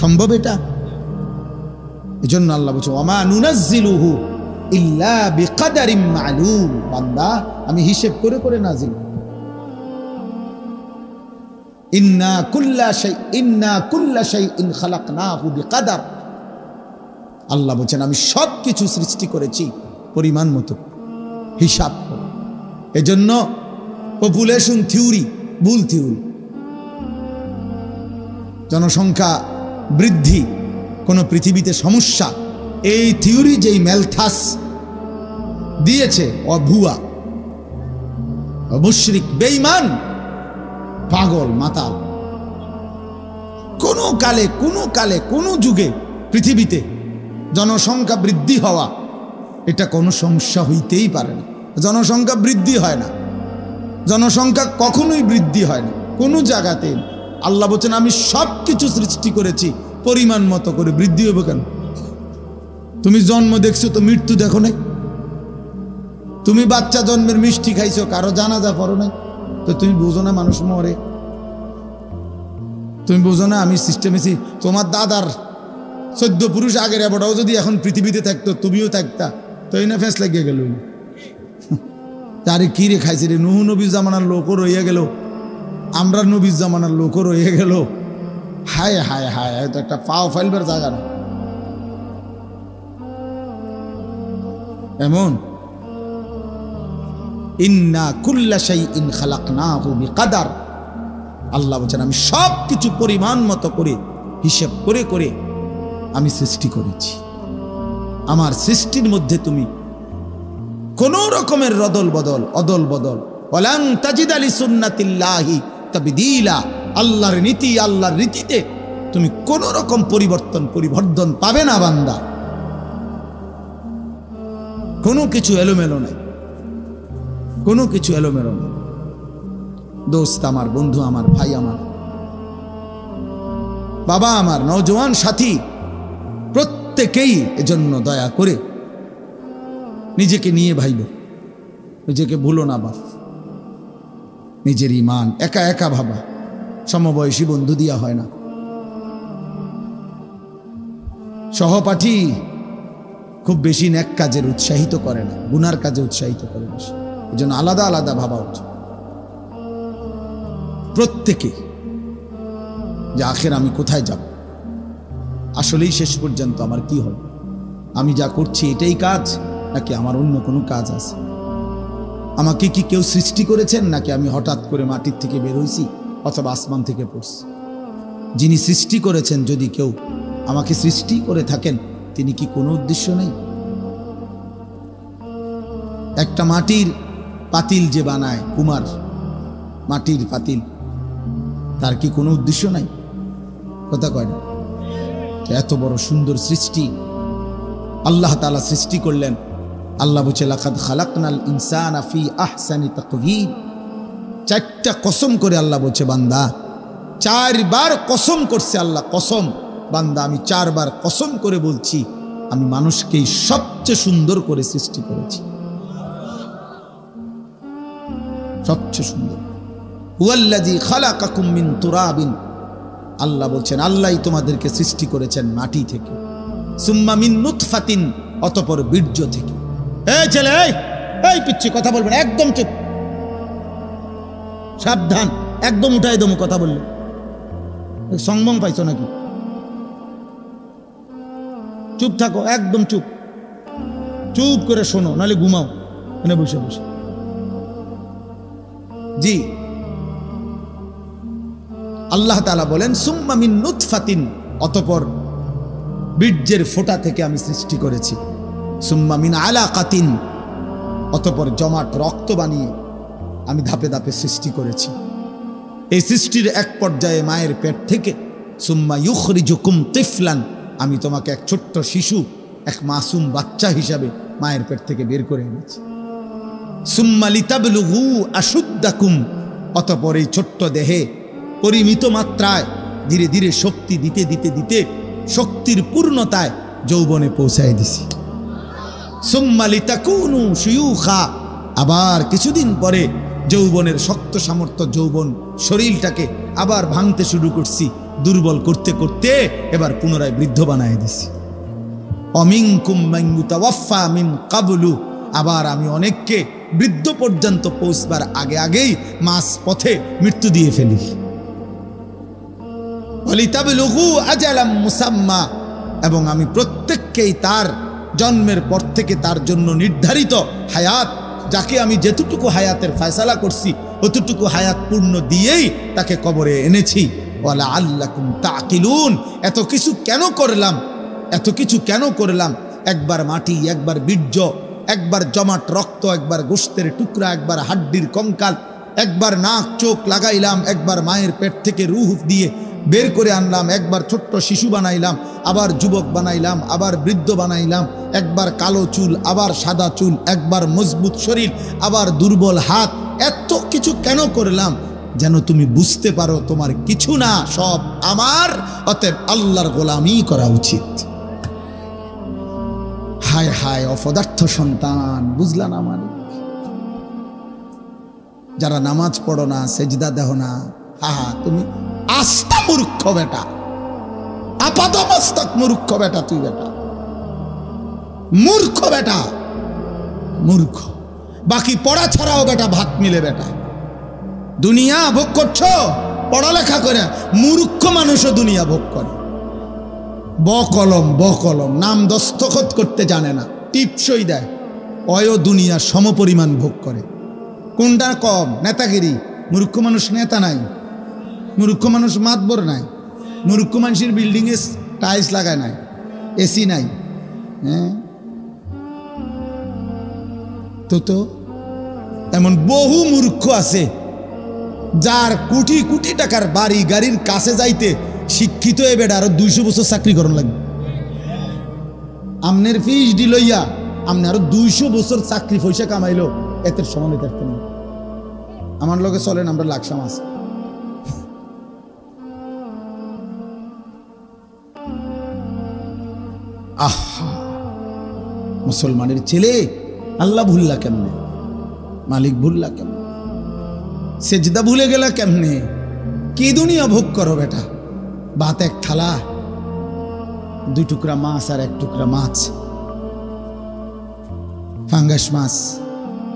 সম্ভব এটা? এই জন্য আল্লাহ বলছে ওমা নুনাজ্জিলুহু ইল্লা বিকাদারিন মা'লুম, বান্দা আমি হিসাব করে করে নাজিল। ইন্না কুল্লা শাইইন খালাকনাহু বিকাদার। আল্লাহ বলছেন আমি সব কিছু সৃষ্টি করেছি পরিমাণ মতো, হিসাব করে। এজন্য পপুলেশন থিওরি ভুল থিওরি। জনসংখ্যা বৃদ্ধি কোনো পৃথিবীতে সমস্যা, এই থিওরি যেই ম্যালথাস দিয়েছে অভুয়া, মুশরিক, বেঈমান, পাগল, মাতাল। কোনো কালে কোনো যুগে পৃথিবীতে জনসংখ্যা বৃদ্ধি হওয়া এটা কোনো সমস্যা হইতেই পারে না। জনসংখ্যা বৃদ্ধি হয় না, জনসংখ্যা কখনোই বৃদ্ধি হয় না কোনো জায়গাতে। আল্লাহ বলছেন আমি সব কিছু সৃষ্টি করেছি পরিমাণ মতো করে, বৃদ্ধি হবে কেন? তুমি জন্ম দেখছো তো মৃত্যু দেখো নাই? তুমি বাচ্চা জন্মের মিষ্টি খাইছো, কারো জানাজা পড়ো নাই, তো তুমি বুঝো না মানুষ মরে? তুমি বুঝো না আমি সিস্টেমেছি? তোমার দাদার 14 পুরুষ আগের এবটাও যদি এখন পৃথিবীতে থাকতো, তুমিও থাকতা, তো এই না ফেস লাগিয়ে গেল। তারে কি রে খাইছে রে? নুহু নবীর জামানার লোকও রইয়া গেল, আমরা নবীর জামানার লোকও রইয়া গেল। হায় হায় হায়, তো একটা পাও ফাইলবার জায়গা না এমন। ইন্না কুল্লা শাইইন খালাকনাহু বিকাদার। আল্লাহ বলেন আমি সব কিছু পরিমাণ মতো করে, হিসাব করে করে আমি সৃষ্টি করেছি। আমার সৃষ্টির মধ্যে তুমি কোন রকমের অদল বদল ওয়ালান তাজিদা লিসুন্নাতিল্লাহি তাবদীলা। আল্লাহর নীতি, আল্লাহর রীতিতে তুমি কোন রকম পরিবর্তন পাবে না বান্দা। কোনো কিছু এলোমেলো নাই, কোনো কিছু এলোমেলো নাই। দোস্ত আমার, বন্ধু আমার, ভাই আমার, বাবা আমার, নওজোয়ান সাথী, প্রত্যেকেই এজন্য দয়া করে নিজেকে নিয়ে ভাইব, নিজেকে ভুলো না বাপ। নিজের ঈমান একা একা ভাবা, সমবয়সী বন্ধু দিয়া হয় না। সহপাঠী খুব বেশি নেক কাজের উৎসাহিত করে না, গুনার কাজে উৎসাহিত করে বেশি। এজন্য আলাদা আলাদা ভাবা উচিত প্রত্যেকে, যে আখের আমি কোথায় যাব, আসলেই শেষ পর্যন্ত আমার কি হবে, আমি যা করছি এটাই কাজ নাকি আমার অন্য কোনো কাজ আছে, আমাকে কি কেউ সৃষ্টি করেছেন নাকি আমি হঠাৎ করে মাটির থেকে বের হইছি অথবা আসমান থেকে পড়ছি। যিনি সৃষ্টি করেছেন, যদি কেউ আমাকে সৃষ্টি করে থাকেন, তিনি কি কোনো উদ্দেশ্য নেই? একটা মাটির পাতিল যে বানায় কুমার, মাটির পাতিল, তার কি কোনো উদ্দেশ্য নাই? কথা কয় না? এত বড় সুন্দর সৃষ্টি আল্লাহ তাআলা সৃষ্টি করলেন। আল্লাহ বলছে লাকাদ খালাকনাল ইনসানা ফি আহসানি তাকওয়িম। 4টা কসম করে আল্লাহ বলছে বান্দা, 4 বার কসম করছে আল্লাহ, কসম বান্দা আমি 4 বার কসম করে বলছি, আমি মানুষকে সবচেয়ে সুন্দর করে সৃষ্টি করেছি, সবচেয়ে সুন্দর। হুয়াল্লাযী খালাকাকুম মিন তুরাবিন। আল্লাহ বলছেন আল্লাহই তোমাদেরকে সৃষ্টি করেছেন মাটি থেকে, সুম্মা মিন নুতফাতিন, অতঃপর বীর্য থেকে। এই ছেলে, এই পিচ্ছি কথা বলবেন, একদম চুপ, সাবধান, একদম উঠাই দম কথা বললে। সংবং পাইছো নাকি? চুপ থাকো, একদম চুপ, চুপ করে শোনো, নাহলে ঘুমাও মানে বসে বসে। জি, আল্লাহ তাআলা বলেন সুম্মা মিন নুতফাতিন, অতঃপর বীর্যের ফোঁটা থেকে আমি সৃষ্টি করেছি, সুম্মা মিন আলাকাতিন, অতঃপর জমাট রক্ত বানিয়ে আমি ধাপে ধাপে সৃষ্টি করেছি। এই সৃষ্টির এক পর্যায়ে মায়ের পেট থেকে সুম্মা ইউখরিজুকুম তিফলান, আমি তোমাকে এক ছোট্ট শিশু, এক মাসুম বাচ্চা হিসাবে মায়ের পেট থেকে বের করে এনেছি। সুম্মা লিতাবলুগু আশুদ্দাকুম, অতঃপর এই ছোট্ট দেহে পরিমিত মাত্রায় ধীরে ধীরে শক্তি দিতে দিতে দিতে শক্তির পূর্ণতায় যৌবনে পৌঁছায় দিছি। সুম্মা লিতাকুনু শুয়ুখা, আবার কিছুদিন পরে যৌবনের শক্ত সামর্থ্য, যৌবন শরীরটাকে আবার ভাঙতে শুরু করছি, দুর্বল করতে করতে এবার পুনরায় বৃদ্ধ বানায় দিছি। অমিনকুম মান ইউতাওয়াফা মিন ক্বাবলু, আবার আমি অনেককে বৃদ্ধ পর্যন্ত পৌঁছবার আগে আগেই মাঝ পথে মৃত্যু দিয়ে ফেলি। ওয়ালিতাবলুগু আজালাম মুসাম্মা, এবং আমি প্রত্যেককেই তার জন্মের পর থেকে তার জন্য নির্ধারিত হায়াত, যাকে আমি যেতটুকু হায়াতের ফয়সালা করছি অতটুকু হায়াত পূর্ণ দিয়েই তাকে কবরে এনেছি। ওয়ালা আল্লাকুম তাকিলুন, এত কিছু কেন করলাম, এত কিছু কেন করলাম? একবার মাটি, একবার বীর্য, একবার জমাট রক্ত, একবার গোশতের টুকরা, একবার হাড্ডির কঙ্কাল, একবার নাক চোখ লাগাইলাম, একবার মায়ের পেট থেকে রূহ দিয়ে বের করে আনলাম, একবার ছোট্ট শিশু বানাইলাম, আবার যুবক বানাইলাম, আবার বৃদ্ধ বানাইলাম, একবার কালো চুল, আবার সাদা চুল, একবার মজবুত শরীর, আবার দুর্বল হাত। এত কিছু কেন করলাম? যেন তুমি বুঝতে পারো তোমার কিছু না, সব আমার, অতএব আল্লাহর গোলামি করা উচিত। হায় হায় অপদার্থ সন্তান, বুঝলা না? মানে যারা নামাজ পড়ো না, সেজদা দেহ না, হা হা, তুমি আস্তা মূর্খ বেটা, আপাতমস্তক মূর্খ বেটা, তুই বেটা মূর্খ, বেটা মূর্খ। বাকি পড়া ছাড়াও বেটা ভাত মিলে বেটা। দুনিয়া ভোগ করছো পড়ালেখা করে, মূর্খ মানুষও দুনিয়া ভোগ করে। বকলম বকলম, নাম দস্তখত করতে জানে না, টিপসই দেয়, অয় দুনিয়া সমপরিমাণ ভোগ করে। কোনটা কম? নেতাগিরি। মূর্খ মানুষ নেতা নাই, মূর্খ মানুষ মাতবর নাই, মূর্খ মানুষের বিল্ডিংয়ে টাইলস লাগায় নাই, এসি নাই। হ্যাঁ তো এমন বহু মূর্খ আছে যার কোটি কোটি টাকার বাড়ি গাড়ির কাছে যাইতে শিক্ষিত এ বেটা আরো 200 বছর চাকরি করন লাগবে। আমনের পিএইচডি লইয়া আমনে আরো 200 বছর চাকরি পয়সা কামাইলো, এতের সমান থাকতেন না। আমার লগে চলেন, আমরা লাকসাম আছে। আহা, মুসলমানের ছেলে আল্লাহ ভুললা কেমনে, মালিক ভুললা কেমনে, সেজদা ভুলে গেলা কেমনে? কি দুনিয়া ভোগ করো বেটা? ভাত এক থালা, 2 টুকরা মাছ আর 1 টুকরা মাছ, ফাঙ্গাস মাছ,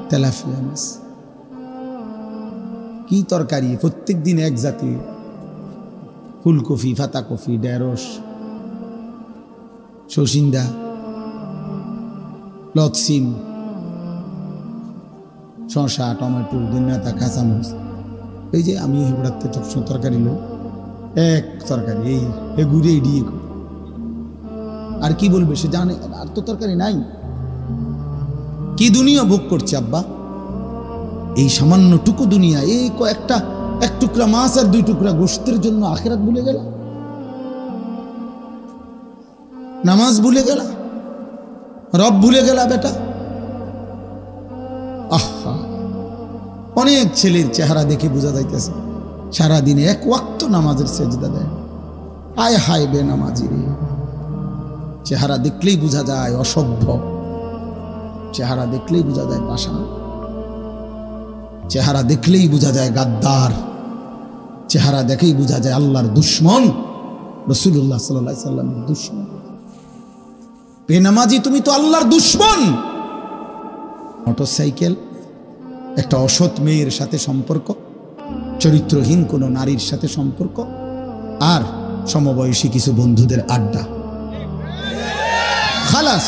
তেলাপিয়া মাছ, কি তরকারি, প্রত্যেক দিন এক জাতি, ফুলকপি, পাতাকপি, ঢেঁড়স, সসিন্দা, লতসিম, শসা, টমেটো, ধনিয়া, কাঁচামরিচ। এই যে আমি হেবড়াতে সবসময় তরকারি লো, এক তরকারি এই ঘুরে দিয়ে আর কি বলবে সে জানে, আর তো তরকারি নাই। কি দুনিয়া ভোগ করছে আব্বা? এই সামান্যটুকু দুনিয়া, এই কয়েকটা 1 টুকরা মাছ আর 2 টুকরা গোশতের জন্য আখিরাত ভুলে গেল, নামাজ ভুলে গেল, রব ভুলে গেল বেটা। আহা, অনেক ছেলের চেহারা দেখে বোঝা যাইতেছে সারাদিনে 1 ওয়াক্ত নামাজের সেজদা দেয়। আয় হায় বে নামাজি রে, চেহারা দেখলেই বোঝা যায় অসভ্য, চেহারা দেখলেই বোঝা যায় পাষাণ, চেহারা দেখলেই বোঝা যায় গাদ্দার, চেহারা দেখেই বোঝা যায় আল্লাহর দুশ্মন, রাসূলুল্লাহ সাল্লাল্লাহু আলাইহি সাল্লামের দুশ্মন। বেনামাজি, তুমি তো আল্লাহর দুশ্মন। মোটরসাইকেল, একটা অসৎ মেয়ের সাথে সম্পর্ক, চরিত্রহীন কোনো নারীর সাথে সম্পর্ক, আর সমবয়সী কিছু বন্ধুদের আড্ডা, খালাস।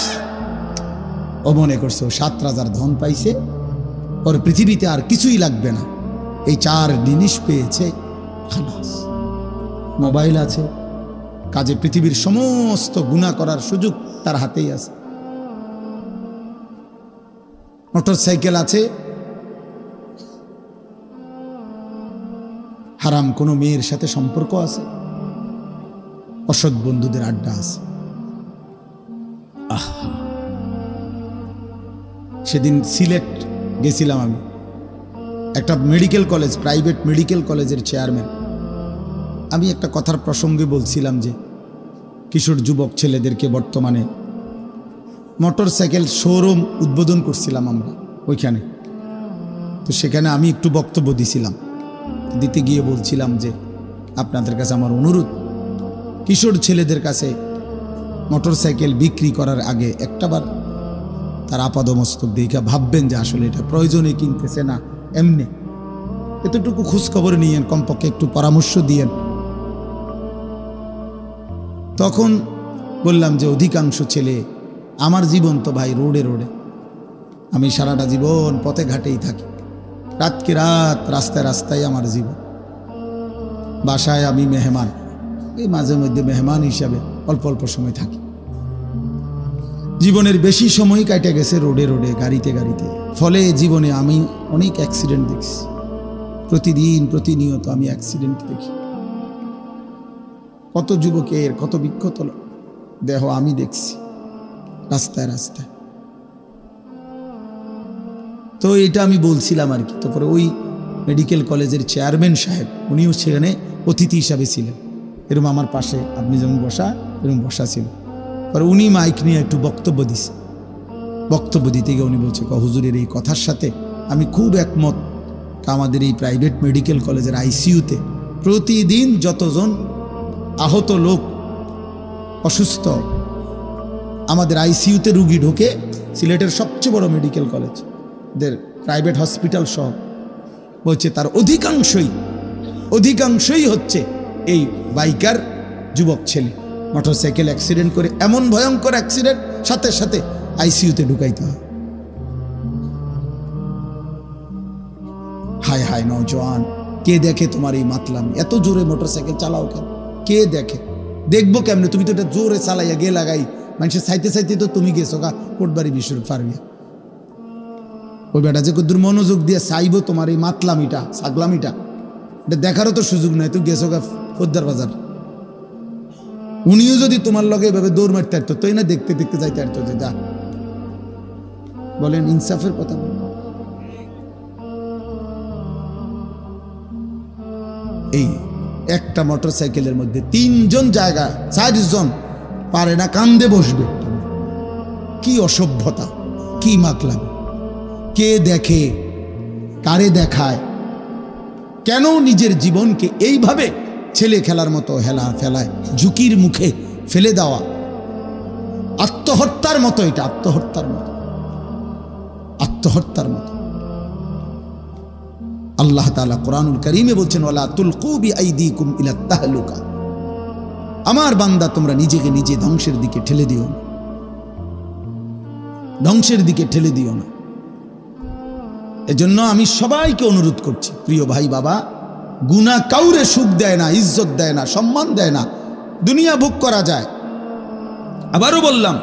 ও মনে করছে ও 7 রাজার ধন পাইছে, ওর পৃথিবীতে আর কিছুই লাগবে না, এই 4 জিনিস পেয়েছে, খালাস। মোবাইল আছে, কাজে পৃথিবীর সমস্ত গুনাহ করার সুযোগ তার হাতেই আছে। মোটরসাইকেল আছে, হারাম কোনো মেয়ের সাথে সম্পর্ক আছে, অসৎ বন্ধুদের আড্ডা আছে। আহা, সেদিন সিলেট গেছিলাম আমি, একটা মেডিকেল কলেজ, প্রাইভেট মেডিকেল কলেজের চেয়ারম্যান। আমি একটা কথার প্রসঙ্গে বলছিলাম যে কিশোর যুবক ছেলেদেরকে বর্তমানে মোটরসাইকেল শোরুম উদ্বোধন করছিলাম আমরা ওইখানে। তো সেখানে আমি একটু বক্তব্য দিছিলাম, দিতে গিয়ে বলছিলাম যে আপনাদের কাছে আমার অনুরোধ, কিশোর ছেলেদের কাছে মোটরসাইকেল বিক্রি করার আগে একটাবার তার আপাদমস্তক দেখে ভাববেন যে আসলে এটা প্রয়োজনে কিনতেছে না এমনি, এতটুকু খোঁজখবর নিয়েন, কমপক্ষে একটু পরামর্শ দিয়েন। তখন বললাম যে অধিকাংশ ছেলে, আমার জীবন তো ভাই রোডে রোডে, আমি সারাটা জীবন পথে ঘাটেই থাকি, রাতকে রাত রাস্তায় রাস্তায় আমার জীবন। বাসায় আমি মেহমান, এই মাঝে মধ্যে মেহমান হিসাবে অল্প অল্প সময় থাকি। জীবনের বেশি সময় কাটে গেছে রোডে রোডে, গাড়িতে গাড়িতে। ফলে জীবনে আমি অনেক অ্যাক্সিডেন্ট দেখছি, প্রতিদিন প্রতিনিয়ত আমি অ্যাক্সিডেন্ট দেখি। কত যুবকের কত বিক্ষত দেহ আমি দেখছি রাস্তায় রাস্তায়। তো এটা আমি বলছিলাম আর কি। তারপরে ওই মেডিকেল কলেজের চেয়ারম্যান সাহেব, উনিও সেখানে অতিথি হিসাবে ছিলেন, এরকম আমার পাশে আপনি যেমন বসা এরকম বসা ছিল। আর উনি মাইক নিয়ে একটু বক্তব্য দিছে। বক্তব্য দিতে গিয়ে উনি বলছে, হুজুরের এই কথার সাথে আমি খুব একমত। আমাদের এই প্রাইভেট মেডিকেল কলেজের আইসিইউতে প্রতিদিন যতজন আহত লোক অসুস্থ, আমাদের আইসিইউতে রুগী ঢোকে, সিলেটের সবচেয়ে বড় মেডিকেল কলেজ দের প্রাইভেট হসপিটাল সহ, বলছে তার অধিকাংশই হচ্ছে এই বাইকার যুবক ছেলে। মোটরসাইকেল অ্যাক্সিডেন্ট করে, এমন ভয়ঙ্কর অ্যাক্সিডেন্ট, সাথে সাথে আইসিইউতে ঢুকাইতে হয়। হায় হায় নওজোয়ান, কে দেখে তোমার এই মাতলামি? এত জোরে মোটরসাইকেল চালাও কেন? কে দেখে? দেখবো কেমনে? তুমি তো এটা জোরে চালাইয়া গে লাগাই মানুষের চাইতে চাইতে তো তুমি গেছো গা কোটবাড়ি বিশ্বর পারবিয়া। ওই বেটা যে কদ্দুর মনোযোগ দিয়ে চাইবো তোমার এই মাতলামিটা ছাগলামিটা, এটা দেখারও তো সুযোগ নাই। তুই গেছো গা ফোদ্দার বাজার। উনিও যদি তোমার লগে এভাবে দৌড় মারতে পারতো, তুই না দেখতে দেখতে যাইতে পারতো যে যা। বলেন ইনসাফের কথা বলেন। এই একটা মোটরসাইকেলের মধ্যে 3 জন জায়গা, 4 জন পারে না কান্দে বসবে। কি অসভ্যতা, কি মাতলামি! কে দেখে, কারে দেখায়? কেন নিজের জীবনকে এইভাবে ছেলে খেলার মতো হেলা ফেলায়, ঝুঁকির মুখে ফেলে দেওয়া? আত্মহত্যার মতো, এটা আত্মহত্যার মতো, আত্মহত্যার মতো। আল্লাহ তাআলা কোরআনুল কারীমে বলছেন, ওয়ালা তুলকু বিআইদিকুম ইলাত তাহলুকা। আমার বান্দা, তোমরা নিজেকে নিজে ধ্বংসের দিকে ঠেলে দিও না, ধ্বংসের দিকে ঠেলে দিও না। এজন্য আমি সবাইকে অনুরোধ করছি, প্রিয় ভাই বাবা, গুনাহ কাউরে সুখ দেয় না, ইজ্জত দেয় না, সম্মান দেয় না। দুনিয়া ভোগ করা যায়। আবারও বললাম,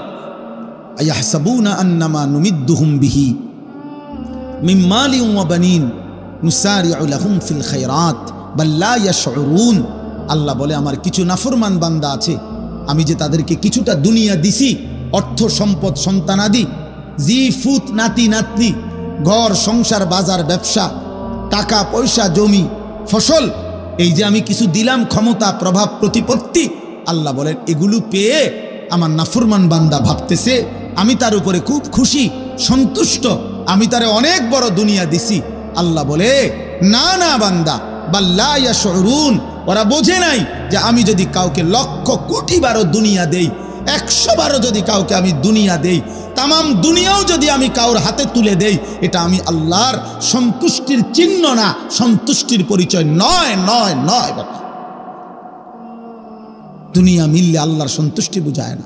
আয়াহসাবুনা আন্নামা নুমিদ্দুহুম বিহি মিন মালিন ওয়া বানিন নুসারিউ লাহুম ফিল খায়রাত বাল লা ইয়াশউরুন। আল্লাহ বলে, আমার কিছু নাফরমান বান্দা আছে, আমি যে তাদেরকে কিছুটা দুনিয়া দিছি, অর্থ সম্পদ, সন্তানাদি, জি ফুত, নাতি নাতনি, ঘর সংসার, বাজার ব্যবসা, টাকা পয়সা, জমি ফসল, এই যে আমি কিছু দিলাম, ক্ষমতা, প্রভাব, প্রতিপত্তি, আল্লাহ বলেন এগুলো পেয়ে আমার নাফরমান বান্দা ভাবতেছে আমি তার উপরে খুব খুশি, সন্তুষ্ট, আমি তারে অনেক বড় দুনিয়া দিছি। আল্লাহ বলে, না না বান্দা, বাল লা ইয়াশউরুন, ওরা বোঝে নাই যে আমি যদি কাউকে লক্ষ কোটি বারো দুনিয়া দেই, 100 বারো যদি কাউকে আমি দুনিয়া দেই, তামাম দুনিয়াও যদি আমি কাউর হাতে তুলে দেই, এটা আমি আল্লাহর সন্তুষ্টির চিহ্ন না, সন্তুষ্টির পরিচয় নয়, নয়, নয়। বাবা, দুনিয়া মিললে আল্লাহর সন্তুষ্টি বুঝায় না।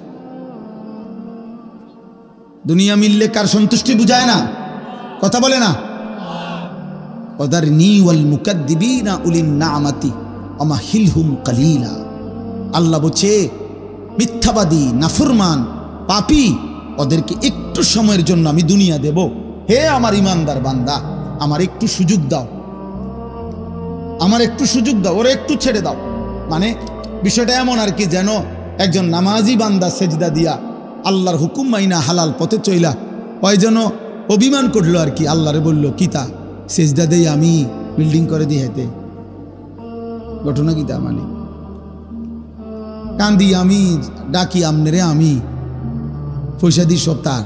দুনিয়া মিললে কার সন্তুষ্টি বুঝায় না? কথা বলে না। ওয়াদারনি ওয়াল মুকাদ্দিবিনা উলিন নামাতি ওয়ামাহিলহুম কালিলা। আল্লাহ বলছে, মিথ্যাবাদী, নাফরমান, পাপী, ওদেরকে একটু সময়ের জন্য আমি দুনিয়া দেব। হে আমার ইমানদার বান্দা, আমার একটু সুযোগ দাও, আমার একটু সুযোগ দাও, ওরা একটু ছেড়ে দাও। মানে বিষয়টা এমন আর কি, যেন একজন নামাজি বান্দা সেজদা দিয়া আল্লাহর হুকুম মাইনা হালাল পথে চইলা, ওই যেন অভিমান করলো আর কি। আল্লাহরে বলল, কিতা সেজদা দেই আমি, বিল্ডিং করে দিই হেতে, ঘটনা কিতা মানে কান্দি আমি, ডাকি আমনেরে আমি, পয়সা দি সব তার,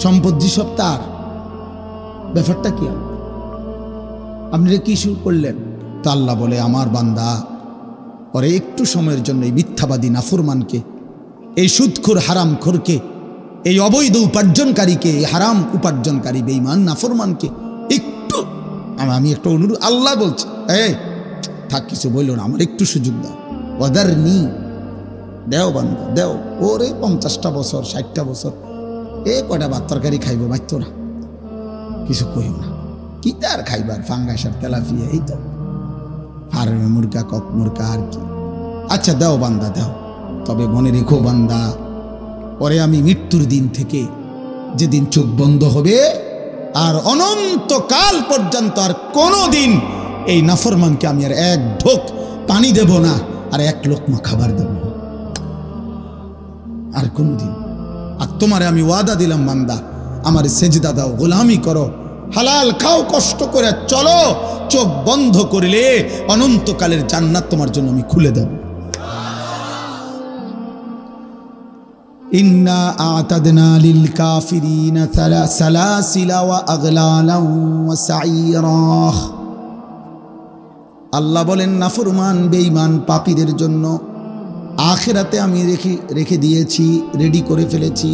সম্পদ দি সব তার। ব্যাপারটা কি? আপনারা কি শুরু করলেন? তো আল্লাহ বলে, আমার বান্দা, ওরে একটু সময়ের জন্য এই মিথ্যাবাদী নাফরমানকে, এই সুদখোর হারামখোরকে, এই অবৈধ উপার্জনকারীকে, এই হারাম উপার্জনকারী বেঈমান নাফরমানকে একটু আমি একটা অনুরোধ, আল্লাহ বলছে, এই থাক, কিছু বলল না, আমার একটু সুযোগ দাও। ওয়াদারনি, দেও বান্দা দেও। ওরে 50টা বছর, 60টা বছর, এ কয়টা ভাত তরকারি খাইব, বাচ্চ না, কিছু কইও না। কি তার খাইবার? ফাঙ্গাস আর তেলাপিয়া, এই তো ফার্মে মুরগা, কক মুরগা, আর কি। আচ্ছা দেও বান্দা দেও, তবে মনে রেখো বান্দা, পরে আমি মৃত্যুর দিন থেকে যেদিন চোখ বন্ধ হবে আর অনন্তকাল পর্যন্ত আর কোনো দিন এই নাফরমানকে আমি আর এক ঢোক পানি দেব না, আর এক লোকমা খাবার দেব না আর কোনোদিন। আর তোমারে আমি ওয়াদা দিলাম বান্দা, আমার সেজদা দাও, গোলামি করো, হালাল খাও, কষ্ট করে চলো, চোখ বন্ধ করলে অনন্তকালের জান্নাত তোমার জন্য আমি খুলে দেব। ইন্না আ'তাদনা লিল কাফিরিনা সালাসিলা ওয়া আগলালান ওয়া সাইরা। আল্লাহ বলেন নাফরমান বেঈমান পাপীদের জন্য আখিরাতে আমি রেখে দিয়েছি, রেডি করে ফেলেছি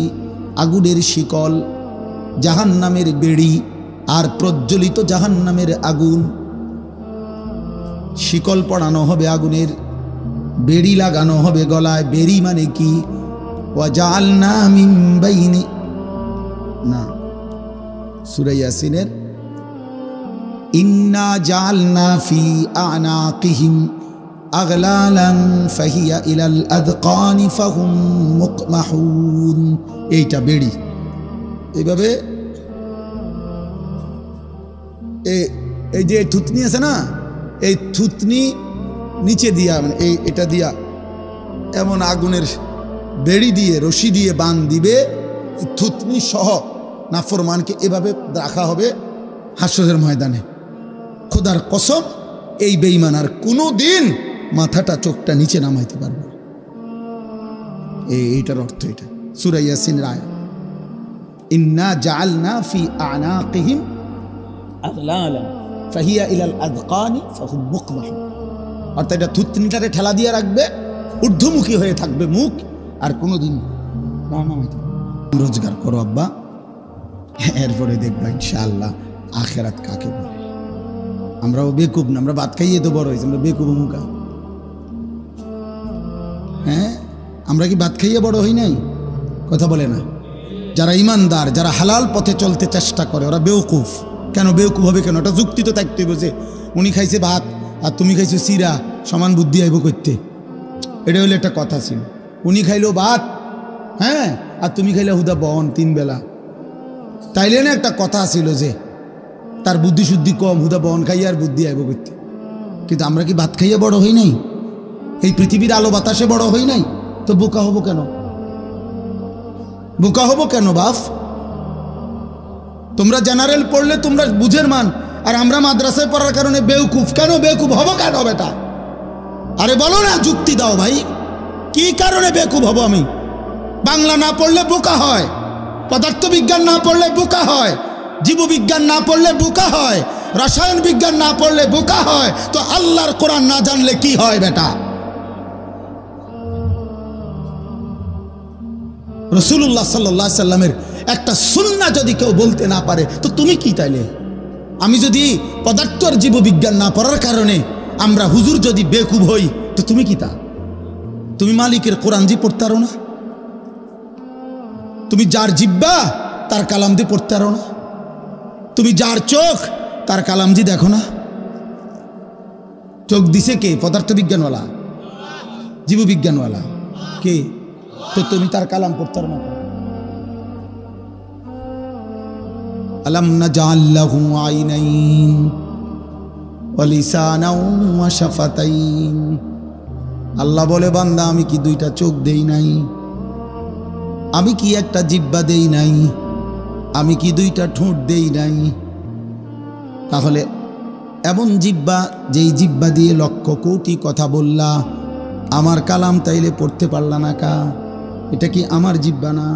আগুনের শিকল, জাহান্নামের বেড়ি আর প্রজ্বলিত জাহান্নামের আগুন। শিকল পড়ানো হবে আগুনের, বেড়ি লাগানো হবে গলায়। বেড়ি মানে কি? ওয়াজআলনা মিন বাইনি, না, সূরা ইয়াসিনের ইন্না জাআলনা ফি আনাকিহিম আগলালান ফাহিয়া ইলাল আযকানি ফাহুম মুকমাহুন। এইটা বেড়ি। এইভাবে এই যে থুতনি আছে না, এই থুতনি নিচে দিয়া, মানে এটা দিয়া এমন আগুনের বেড়ি দিয়ে রশি দিয়ে বান দিবে, থুতনি সহ নাফরমানকে এভাবে রাখা হবে হাসরের ময়দানে। খোদার কসম, এই বেঈমান আর কোনো দিন মাথাটা চোখটা নিচে নামাইতে পারবে না। এইটার অর্থ এটা, সূরা ইয়াসিনের আয়াত। ইন্না জাআলনা ফি আনাকিহিম আগলালান ফাহিয়া ইলাল আযকানি ফাহুম মুকমাহুন। অর্থাৎ এটা থুতনিটারে ঠেলা দিয়ে রাখবে, ঊর্ধ্বমুখী হয়ে থাকবে মুখ, আর কোনোদিন রোজগার করো আব্বা, এরপরে দেখবা ইনশাআল্লাহ আখিরাত কাকে বলে। আমরাও বেকুব না, আমরা ভাত খাইয়ে তো বড় হয়েছি, আমরা বেকুব মুখা। হ্যাঁ, আমরা কি ভাত খাইয়ে বড় হই নাই? কথা বলে না। যারা ইমানদার, যারা হালাল পথে চলতে চেষ্টা করে, ওরা বেউকুফ। কেন বেউকুফ হবে কেন? ওটা যুক্তি তো থাকতে বসে, উনি খাইছে ভাত আর তুমি খাইছো চিরা, সমান বুদ্ধি আইব করতে। এটা হলো একটা কথা ছিল। উনি খাইলো ভাত, হ্যাঁ, আর তুমি খাইলে হুদা বহন 3 বেলা। তাইলে না একটা কথা ছিল যে তার বুদ্ধি শুদ্ধি কম, হুদা বহন খাইয়া আর বুদ্ধি আইব করতে। কিন্তু আমরা কি ভাত খাইয়া বড় হই নাই? এই পৃথিবীর আলো বাতাসে বড় হই নাই? তো বোকা হবো কেন? বোকা হবো কেন বাপ? তোমরা জেনারেল পড়লে তোমরা বুঝের মান, আর আমরা মাদ্রাসায় পড়ার কারণে বেউকুফ। কেন বেউকুফ হবো কেন বেটা? আরে বলো না, যুক্তি দাও ভাই, কি কারণে বেকুব হব আমি? বাংলা না পড়লে বোকা হয়, পদার্থবিজ্ঞান না পড়লে বোকা হয়, জীববিজ্ঞান না পড়লে বোকা হয়, রসায়ন বিজ্ঞান না পড়লে বোকা হয়, তো আল্লাহর কোরআন না জানলে কি হয় বেটা? রাসূলুল্লাহ সাল্লাল্লাহু আলাইহি সাল্লামের একটা সুন্নাহ যদি কেউ বলতে না পারে, তো তুমি কি তাইলে? আমি যদি পদার্থ আর জীববিজ্ঞান না পড়ার কারণে আমরা হুজুর যদি বেকুব হই, তো তুমি কি তা? তুমি মালিকের কোরআন দিয়ে পড়তে পারো না? তুমি যার জিব্বা তার কালাম দিয়ে পড়তে পারো না? তুমি যার চোখ তার কালাম দিয়ে দেখো না? চোখ দিছে কে? পদার্থবিজ্ঞানওয়ালা, জীববিজ্ঞানওয়ালা কে? তো তুমি তার কালাম পড়তে পারো না? আলাম নাজআল লাহু আইনাইন ওয়া লিসানাও ওয়া শাফাতাইন। আল্লাহ বলে, বান্দা আমি কি 2টা চোখ দেই নাই? আমি কি একটা জিহ্বা দেই নাই? আমি কি 2টা ঠোঁট দেই নাই? তাহলে এমন জিহ্বা, যেই জিহ্বা দিয়ে লক্ষ কোটি কথা বললা, আমার কালাম তাইলে পড়তে পারলা না কা? এটা কি আমার জিহ্বা না?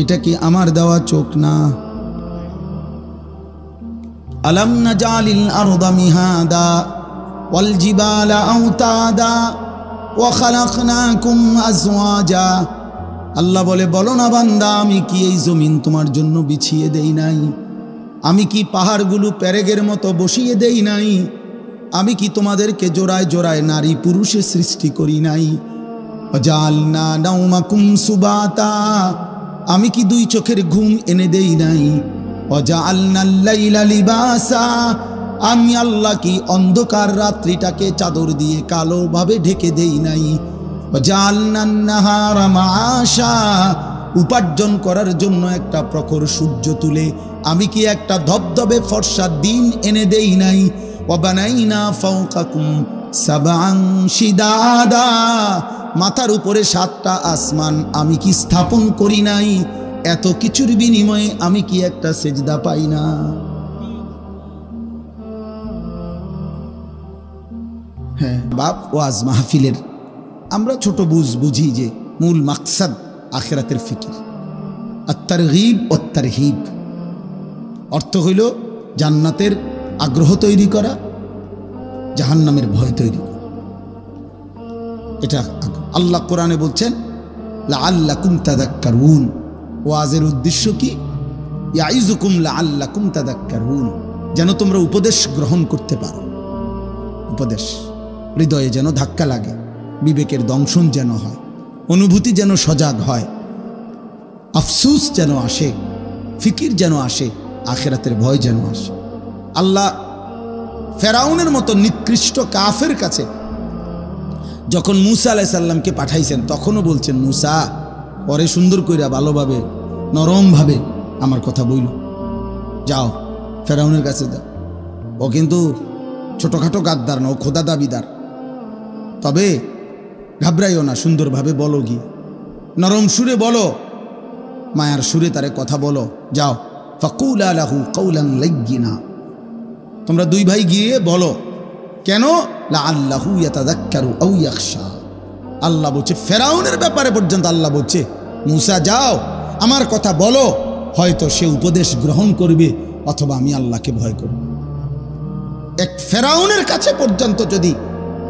এটা কি আমার দেওয়া চোখ না? আলাম নাজআলিল আরদা মিহাদা ওয়াল জিবালা আওতাদা ওয়া খালাকনাকুম আজওয়াজা। আল্লাহ বলে, বলো না বান্দা, আমি কি এই জমিন তোমার জন্য বিছিয়ে দেই নাই? আমি কি পাহাড়গুলো প্যারেগের মতো বসিয়ে দেই নাই? আমি কি তোমাদেরকে জোড়ায় জোড়ায় নারী পুরুষে সৃষ্টি করি নাই? ওয়াজআলনা নাওমাকুম সুবাতা। আমি কি 2 চোখের ঘুম এনে দেই নাই? ওয়াজআলনাল লাইলা লিবাসা। আমি আল্লাহ কি অন্ধকার রাত্রিটাকে চাদর দিয়ে কালোভাবে ঢেকে দেই নাই? ওয়াজআলনান নাহারা মাআশা, উপার্জন করার জন্য একটা প্রখর সূর্য তুলে আমি কি একটা ধবধবে ফর্সা দিন এনে দেই নাই? ওয়াবানাইনা ফাওকাকুম সাবআন শিদাদা, মাথার উপরে 7টা আসমান আমি কি স্থাপন করি নাই? এত কিছুর বিনিময়ে আমি কি একটা সেজদা পাই না? হ্যাঁ, বাপ ওয়াজ মাহফিলের আমরা ছোট বুঝি যে মূল মাকসাদ আখিরাতের ফিকির, আত-তারগীব ওয়াত তারহিব। অর্থ হইল জান্নাতের আগ্রহ তৈরি করা, জাহান্নামের ভয় তৈরি করা। এটা আল্লাহ কোরআনে বলছেন লাআল্লাকুম তাযাক্কারুন। ওয়াজের উদ্দেশ্য কি? ইয়াইযুকুম লাআল্লাকুম তাযাক্কারুন, যেন তোমরা উপদেশ গ্রহণ করতে পারো। উপদেশ হৃদয়ে যেন ধাক্কা লাগে, বিবেকের দংশন যেন হয়, অনুভূতি যেন সজাগ হয়, আফসুস যেন আসে, ফিকির যেন আসে, আখিরাতের ভয় যেন আসে। আল্লাহ ফেরাউনের মতো নিকৃষ্ট কাফের কাছে যখন মূসা আলাইহিস সালামকে পাঠাইছেন তখনও বলছেন, মূসা পরে সুন্দর কইরা ভালোভাবে নরমভাবে আমার কথা বইল, যাও ফেরাউনের কাছে যাও। ও কিন্তু ছোটখাটো গাদ্দার না, ও খোদা দাবিদার। তবে ঘাবড়াইও না, সুন্দরভাবে বলো, গিয়ে নরম সুরে বলো, মায়ার সুরে তারে কথা বলো, যাও। ফাকুলা লাহু কাওলান লাইয়িনা, তোমরা দুই ভাই গিয়ে বলো। কেন? লাআল্লাহু ইয়াতাযাক্কারু আও ইয়াখশা। আল্লাহ বলছে ফেরাউনের ব্যাপারে পর্যন্ত আল্লাহ বলছে, মূসা যাও আমার কথা বলো, হয়তো সে উপদেশ গ্রহণ করবে অথবা আমি আল্লাহকে ভয় করব। এক ফেরাউনের কাছে পর্যন্ত যদি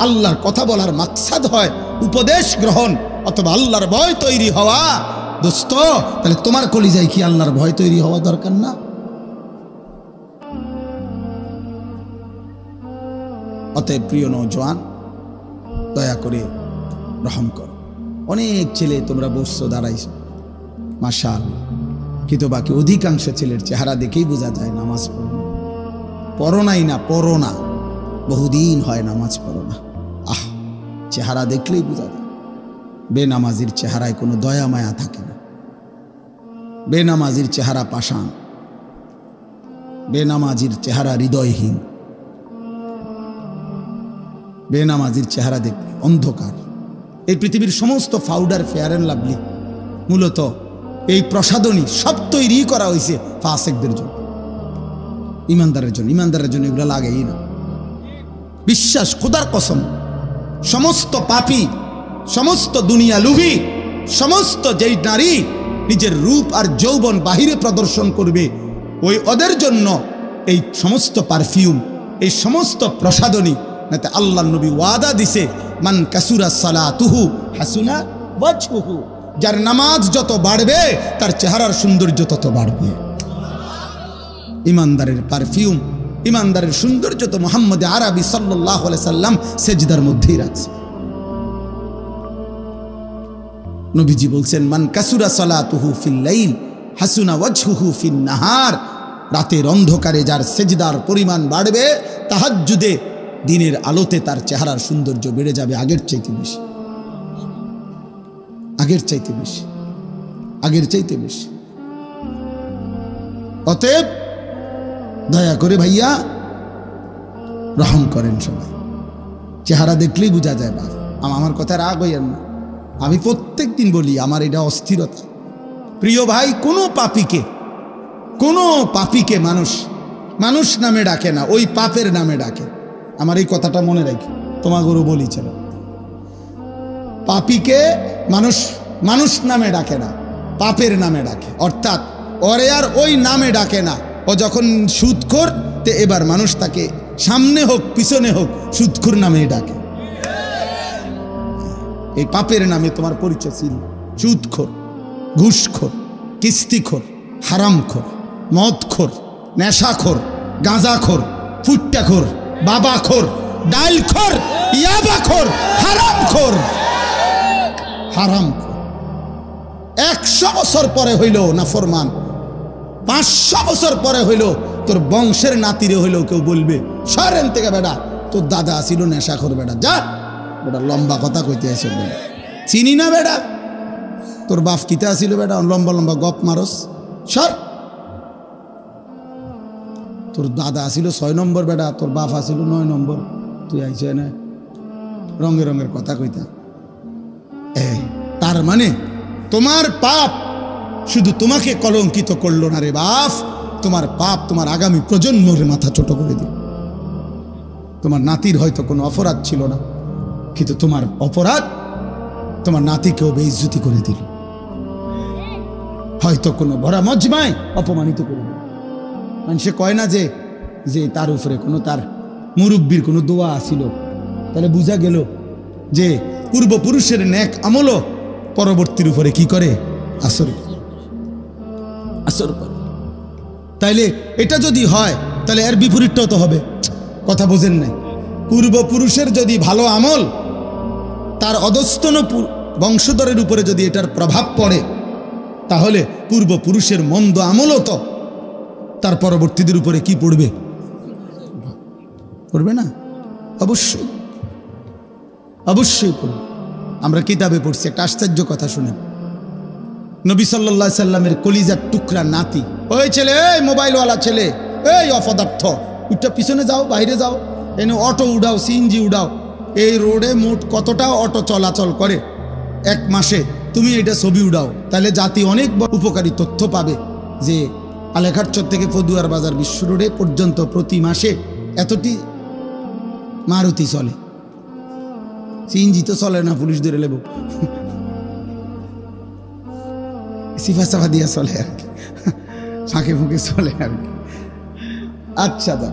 আল্লাহর কথা বলার মাকসাদ হয় উপদেশ গ্রহণ অথবা আল্লাহর ভয় তৈরি হওয়া, দোস্ত তাহলে তোমার কলিজায় কি আল্লাহর ভয় তৈরি হওয়া দরকার না? অতএব প্রিয় নওজোয়ান, দয়া করে রহম করো। অনেক ছেলে তোমরা বসছো, দাঁড়াইছো, মাশাআল্লাহ, কিন্তু বাকি অধিকাংশ ছেলের চেহারা দেখেই বোঝা যায় নামাজ পড়ো নাই না, পড়ো না, বহুদিন হয় নামাজ পড়ো না। আহ, চেহারা দেখলেই বোঝা যায়। বেনামাজির চেহারায় কোনো দয়া মায়া থাকে না। বেনামাজির চেহারা পাষাণ, বেনামাজির চেহারা হৃদয়হীন, বেনামাজির চেহারা দেখবে অন্ধকার। এই পৃথিবীর সমস্ত পাউডার, ফেয়ার অ্যান্ড লাভলি, মূলত এই প্রসাধনী সব তৈরি করা হয়েছে ফাসেকদের জন্য, ইমানদারের জন্য। ইমানদারের জন্য এগুলো লাগেই না। বিশ্বাস, খোদার কসম, সমস্ত পাপী, সমস্ত দুনিয়া লুভী, সমস্ত যেই নারী নিজের রূপ আর যৌবন বাহিরে প্রদর্শন করবে, ওই ওদের জন্য এই সমস্ত পারফিউম, এই সমস্ত প্রসাধনী। নাতে আল্লাহ নবী ওয়াদা দিছে, মান কাসুরা সালাতুহু হাসুনা ওয়াজহুহু, যার নামাজ যত বাড়বে তার চেহারার সৌন্দর্য তত বাড়বে। ইমানদারের পারফিউম, ইমানদারের সৌন্দর্য তো মুহাম্মদ আরবি সাল্লাল্লাহু আলাইহি সাল্লাম সেজদার মধ্যেই রাখছে। নবীজি বলছেন, মান কাসুরা সালাতুহু ফিল লাইল হাসুনা ওয়াজহুহু ফিন নাহার, রাতের অন্ধকারে যার সেজদার পরিমাণ বাড়বে, তাহাজ্জুদে দিনের আলোতে তার চেহারার সৌন্দর্য বেড়ে যাবে আগের চাইতে বেশি, আগের চাইতে বেশি, আগের চাইতে বেশি। অতএব দয়া করে ভাইয়া রহম করেন সবাই। চেহারা দেখলেই বোঝা যায়। বাপ, আমার কথা রাগ হইয়েন না, আমি প্রত্যেক দিন বলি আমার এটা অস্থিরতা। প্রিয় ভাই, কোনো পাপীকে মানুষ নামে ডাকে না, ওই পাপের নামে ডাকে। আমার এই কথাটা মনে রাখি, তোমাগরও বলি ছিল, পাপীকে মানুষ নামে ডাকে না, পাপের নামে ডাকে। অর্থাৎ ওরে আর ওই নামে ডাকে না। ও যখন সুদখোর, তে এবার মানুষ তাকে সামনে হোক পিছনে হোক সুদখোর নামেই ডাকে। এই পাপের নামে তোমার পরিচয় ছিল সুদখোর, ঘুষখোর, কিস্তিখোর, হারামখোর, মদখোর, নেশাখোর, গাঁজাখোর, ফুট্টাখোর, বাবাখোর, ডালখোর, ইয়াবাখোর, হারামখোর। 100 বছর পরে হইল নাফরমান, 500 বছর পরে হইল তোর বংশের নাতিরে হইলেও কেউ বলবে, সরেন থেকে বেটা, তোর দাদা ছিল নেশাখোর, বেটা যা, বেটা লম্বা কথা কইতে আসে। চিনি না বেটা, তোর বাপ কিতে আসিল বেটা, লম্বা লম্বা গপ মারস, সর। তোর দাদা আসিল 6 নম্বর বেটা, তোর বাপ আসিল 9 নম্বর, তুই আইছে না রঙে রঙের কথা কইতা। তার মানে তোমার পাপ শুধু তোমাকে কলঙ্কিত করলো না রে বাপ, তোমার পাপ তোমার আগামী প্রজন্মের মাথা ছোট করে দিল। তোমার নাতির হয়তো কোনো অপরাধ ছিল না, কিন্তু তোমার অপরাধ তোমার নাতিকেও বেইজ্জতি করে দিল, হয়তো কোনো ভরা মজমায় অপমানিত করে দিল। মানুষে কয় না যে যে তার উপরে কোনো তার মুরব্বীর কোনো দোয়া আসিল, তাহলে বোঝা গেল যে পূর্বপুরুষের নেক আমলও পরবর্তীর উপরে কি করে, আসর করে। তাইলে এটা যদি হয় তাহলে এর বিপরীতটাও তো হবে, কথা বোঝেন নাই? পূর্বপুরুষের যদি ভালো আমল তার অধস্তন বংশধরের উপরে যদি এটার প্রভাব পড়ে, তাহলে পূর্বপুরুষের মন্দ আমলও তো তার পরবর্তীদের উপরে কি পড়বে, পড়বে না? অবশ্যই অবশ্যই পড়বে। আমরা কিতাবে পড়ছি একটা আশ্চর্য কথা শুনেন। নবী সাল্লাল্লাহু আলাইহি সাল্লামের কলিজার টুকরা নাতি, ওই ছেলে, এই মোবাইলওয়ালা ছেলে, এই অপদার্থ, উঠটা পিছনে যাও, বাইরে যাও, এনে অটো উড়াও, সিএনজি উড়াও, এই রোডে মোট কতটা অটো চলাচল করে এক মাসে, তুমি এটা ছবি উড়াও, তাহলে জাতি অনেক উপকারী তথ্য পাবে যে আলেখারচর থেকে পদুয়ার বাজার বিশ্ব রোডে পর্যন্ত প্রতি মাসে এতটি মারুতি চলে। সিএনজি তো চলে না, পুলিশ ধরে লেব, সিফা সাফা দিয়া চলে আর কি, ফাঁকে ফুঁকে চলে আর কি। আচ্ছা দা,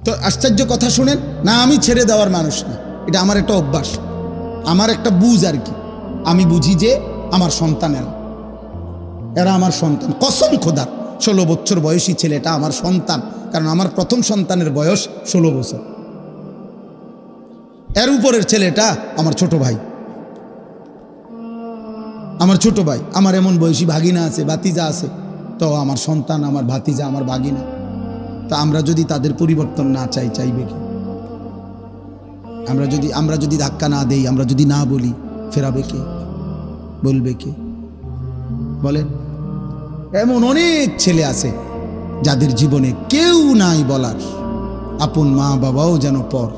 তো আশ্চর্য কথা শুনেন না, আমি ছেড়ে দেওয়ার মানুষ না, এটা আমার একটা অভ্যাস, আমার একটা বুঝ আর কি। আমি বুঝি যে আমার সন্তান, এরা আমার সন্তান, কসম খোদা 16 বছর বয়সী ছেলেটা আমার সন্তান, কারণ আমার প্রথম সন্তানের বয়স 16 বছর। এর উপরের ছেলেটা আমার ছোট ভাই, আমার ছোট ভাই। আমার এমন বয়সী ভাগিনা আছে, ভাতিজা আছে, তো আমার সন্তান, আমার ভাতিজা, আমার ভাগিনা। তা আমরা যদি তাদের পরিবর্তন না চাই, চাইবে কি? আমরা যদি ধাক্কা না দেই, আমরা যদি না বলি, ফেরাবে কে, বলবে কে? বলেন। এমন অনেক ছেলে আছে যাদের জীবনে কেউ নাই বলার, আপন মা বাবাও যেন পর,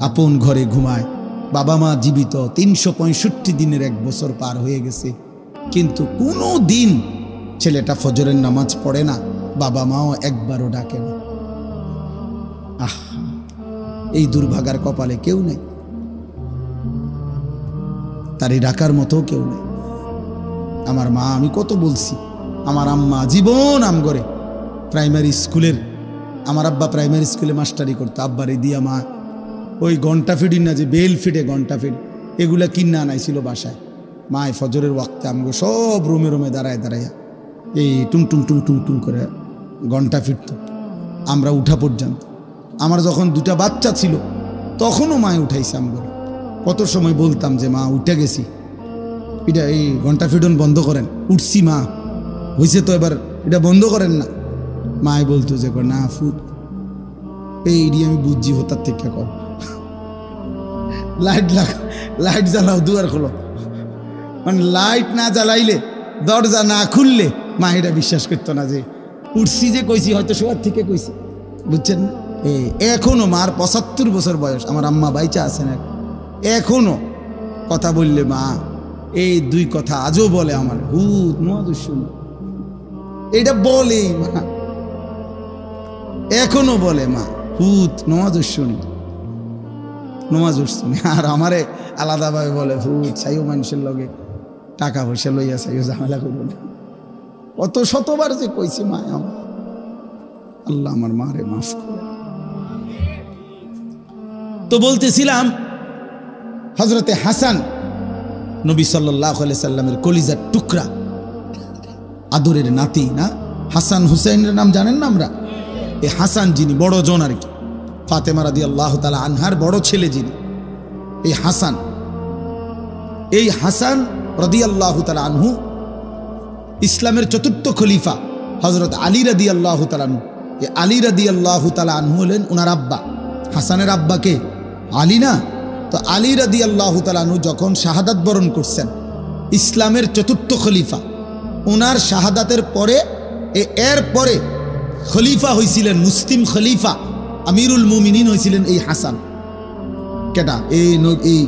আপন ঘরে ঘুমায়, বাবা মা জীবিত, 365 দিনের 1 বছর পার হয়ে গেছে, কিন্তু কোনো দিন ছেলেটা ফজরের নামাজ পড়ে না, বাবা মাও একবারও ডাকে না। এই দুর্ভাগার কপালে কেউ নেই, তার এই ডাকার মতো কেউ নেই। আমার মা, আমি কত বলছি, আমার আম্মা জীবন আম করে প্রাইমারি স্কুলের, আমার আব্বা প্রাইমারি স্কুলে মাস্টারি করতো, আব্বারে দিয়া মা ওই ঘন্টা ফিডির না যে বেল ফিটে ঘন্টা ফিড, এগুলা কিনা আনাইছিল বাসায়। মায় ফজরের ওয়াক্তে আমগো সব রুমে রুমে দাঁড়ায় দাঁড়াইয়া এই টুং টুং টুং টুং টুং করে ঘন্টা ফিরত, আমরা উঠা পর্যন্ত। আমার যখন 2টা বাচ্চা ছিল তখনও মায় উঠাইছে আমগো। কত সময় বলতাম যে মা উঠে গেছি, এটা এই ঘন্টা ফিডন বন্ধ করেন, উঠছি মা, হয়েছে তো এবার এটা বন্ধ করেন না। মায় বলতো যে না ফুট, এইটি আমি বুঝছি হতার থেকে কর, লাইট জ্বালাও, দুয়ার খোলো, মানে লাইট না জ্বালাইলে, দরজা না খুললে মা এটা বিশ্বাস করতো না যে উঠছি, যে কইছি হয়তো শোয়ার থেকে কইছি, বুঝছেন না? এখনো মার 75 বছর বয়স, আমার আম্মা বাইচা আছেন, এখনো কথা বললে মা এই 2 কথা আজও বলে, আমার হুত মহাদুর শুনি, এটা বলেই মা, এখনো বলে মা হুত নমাজুর শুনি, নমাজুর শুনি। আর আমারে আলাদাভাবে বলে হুত চাইও মানুষের লগে টাকা পয়সা লইয়া চাইও ঝামেলা করবো না। কত শতবার যে কইছে মা, আমার আল্লাহ আমার মারে মাফ করে। তো বলতেছিলাম হজরতে হাসান নবী সাল্লাল্লাহু আলাইহি সাল্লামের কলিজার টুকরা, আদরের নাতি না, হাসান হুসাইনের নাম জানেন না আমরা? এই হাসান যিনি বড় জন আর কি, ফাতেমা রাদিয়াল্লাহু তাআলা আনহার বড় ছেলে যিনি, এই হাসান রাদিয়াল্লাহু তাআলা আনহু ইসলামের 4র্থ খলিফা হযরত আলী রাদিয়াল্লাহু তাআলা আনহু। এই আলী রাদিয়াল্লাহু তাআলা আনহু হলেন ওনার আব্বা। হাসানের আব্বাকে আলী না, তো আলী রাদিয়াল্লাহু তাআলা আনহু যখন শাহাদাত বরণ করছেন, ইসলামের চতুর্থ খলিফা, ওনার শাহাদাতের পরে এর পরে খলিফা হয়েছিলেন, মুসলিম খলিফা আমিরুল মুমিনিন হয়েছিলেন এই হাসান। কেটা? এই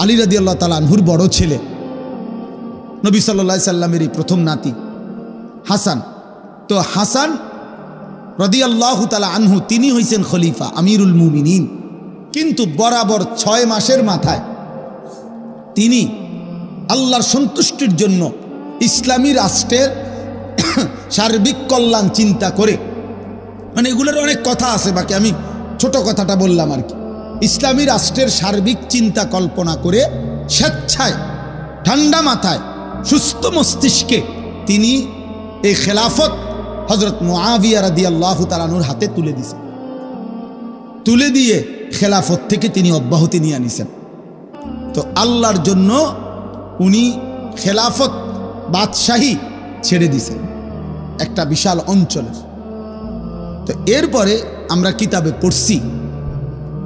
আলী রাদিয়াল্লাহু তাআলা আনহুর বড় ছেলে, নবী সাল্লাল্লাহু আলাইহি সাল্লামের এই প্রথম নাতি হাসান। তো হাসান রাদিয়াল্লাহু তাআলা আনহু তিনি হয়েছেন খলিফা আমিরুল মুমিনিন। কিন্তু বরাবর 6 মাসের মাথায় তিনি আল্লাহর সন্তুষ্টির জন্য ইসলামী রাষ্ট্রের সার্বিক কল্যাণ চিন্তা করে, মানে এগুলোর অনেক কথা আছে, বাকি আমি ছোট কথাটা বললাম আর কি। ইসলামী রাষ্ট্রের সার্বিক চিন্তা কল্পনা করে স্বেচ্ছায় ঠান্ডা মাথায় সুস্থ মস্তিষ্কে তিনি এই খেলাফত হযরত মুআবিয়া রাদিয়াল্লাহু তাআলা আনহুর হাতে তুলে দিয়েছেন। তুলে দিয়ে খেলাফত থেকে তিনি অব্যাহতি নিয়ে আনিছেন। তো আল্লাহর জন্য উনি খেলাফত বাদশাহী ছেড়ে দিয়েছেন একটা বিশাল অঞ্চলের। তো এরপরে আমরা কিতাবে পড়ছি,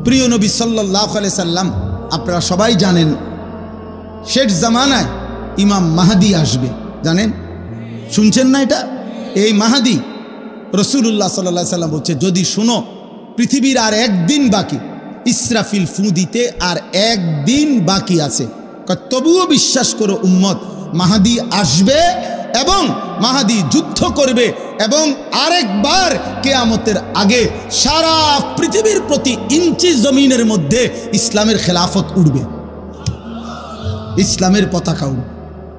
প্রিয় নবী সাল্লাল্লাহু আলাইহি সাল্লাম, আপনারা সবাই জানেন শেষ জামানায় ইমাম মাহদি আসবে, জানেন? শুনছেন না এটা? এই মাহদি রাসূলুল্লাহ সাল্লাল্লাহু আলাইহি সাল্লাম বলছে, যদি শুনো পৃথিবীর আর একদিন বাকি, ইসরাফিল ফু দিতে আর একদিন বাকি আছে, তবুও বিশ্বাস করো উম্মত, মাহদি আসবে এবং মাহদি যুদ্ধ করবে এবং আরেকবার কিয়ামতের আগে সারা পৃথিবীর প্রতি ইঞ্চি জমিনের মধ্যে ইসলামের খেলাফত উড়বে, ইসলামের পতাকা উড়বে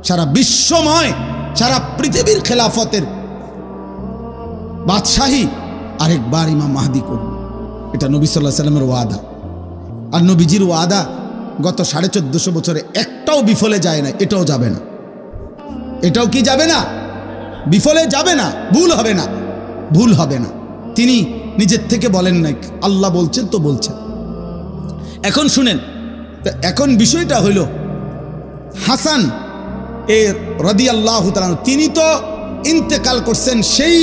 সারা বিশ্বময়, সারা পৃথিবীর খেলাফতের বাদশাহী আরেকবার ইমাম মাহদি করবে। এটা নবী সাল্লাল্লাহু আলাইহি সাল্লামের ওয়াদা। আর নবীজির ওয়াদা গত 1450 বছরে একটাও বিফলে যায় না, এটাও যাবে না। এটাও কি যাবে না? বিফলে যাবে না, ভুল হবে না, ভুল হবে না। তিনি নিজের থেকে বলেন নাই, আল্লাহ বলছেন তো বলছেন। এখন শুনেন, এখন বিষয়টা হইল হাসান রাদিয়াল্লাহু তাআলা তিনি তো ইন্তেকাল করছেন সেই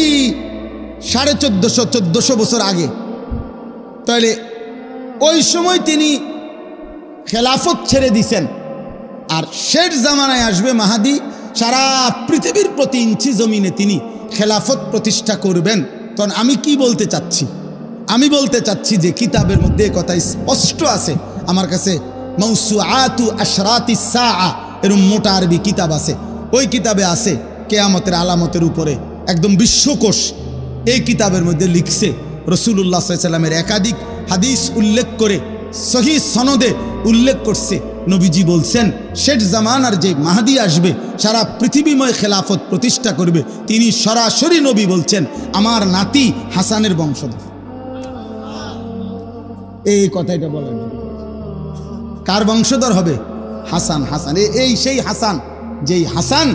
1450-1400 বছর আগে। তাহলে ওই সময় তিনি খেলাফত ছেড়ে দিছেন, আর শেষ জামানায় আসবে মাহাদি, সারা পৃথিবীর প্রতি ইঞ্চি জমিনে তিনি খেলাফত প্রতিষ্ঠা করবেন। তখন আমি কি বলতে চাচ্ছি? আমি বলতে চাচ্ছি যে কিতাবের মধ্যে কথা স্পষ্ট আছে, আমার কাছে মাউসুআতু আশরাতিস সাআ এরকম মোটা আরবি কিতাব আছে, ওই কিতাবে আছে কিয়ামতের আলামতের উপরে একদম বিশ্বকোষ। এই কিতাবের মধ্যে লিখছে রাসূলুল্লাহ সাল্লাল্লাহু আলাইহি সাল্লামের একাধিক হাদিস উল্লেখ করে সহিহ সনদে উল্লেখ করছে, নবীজি বলছেন শেষ জামানার যে মাহদি আসবে, সারা পৃথিবীময় খেলাফত প্রতিষ্ঠা করবে, তিনি সরাসরি নবী বলছেন আমার নাতি হাসানের বংশধর। এই কথাটা বলেন, কার বংশধর হবে? হাসান। হাসান এই সেই হাসান, যেই হাসান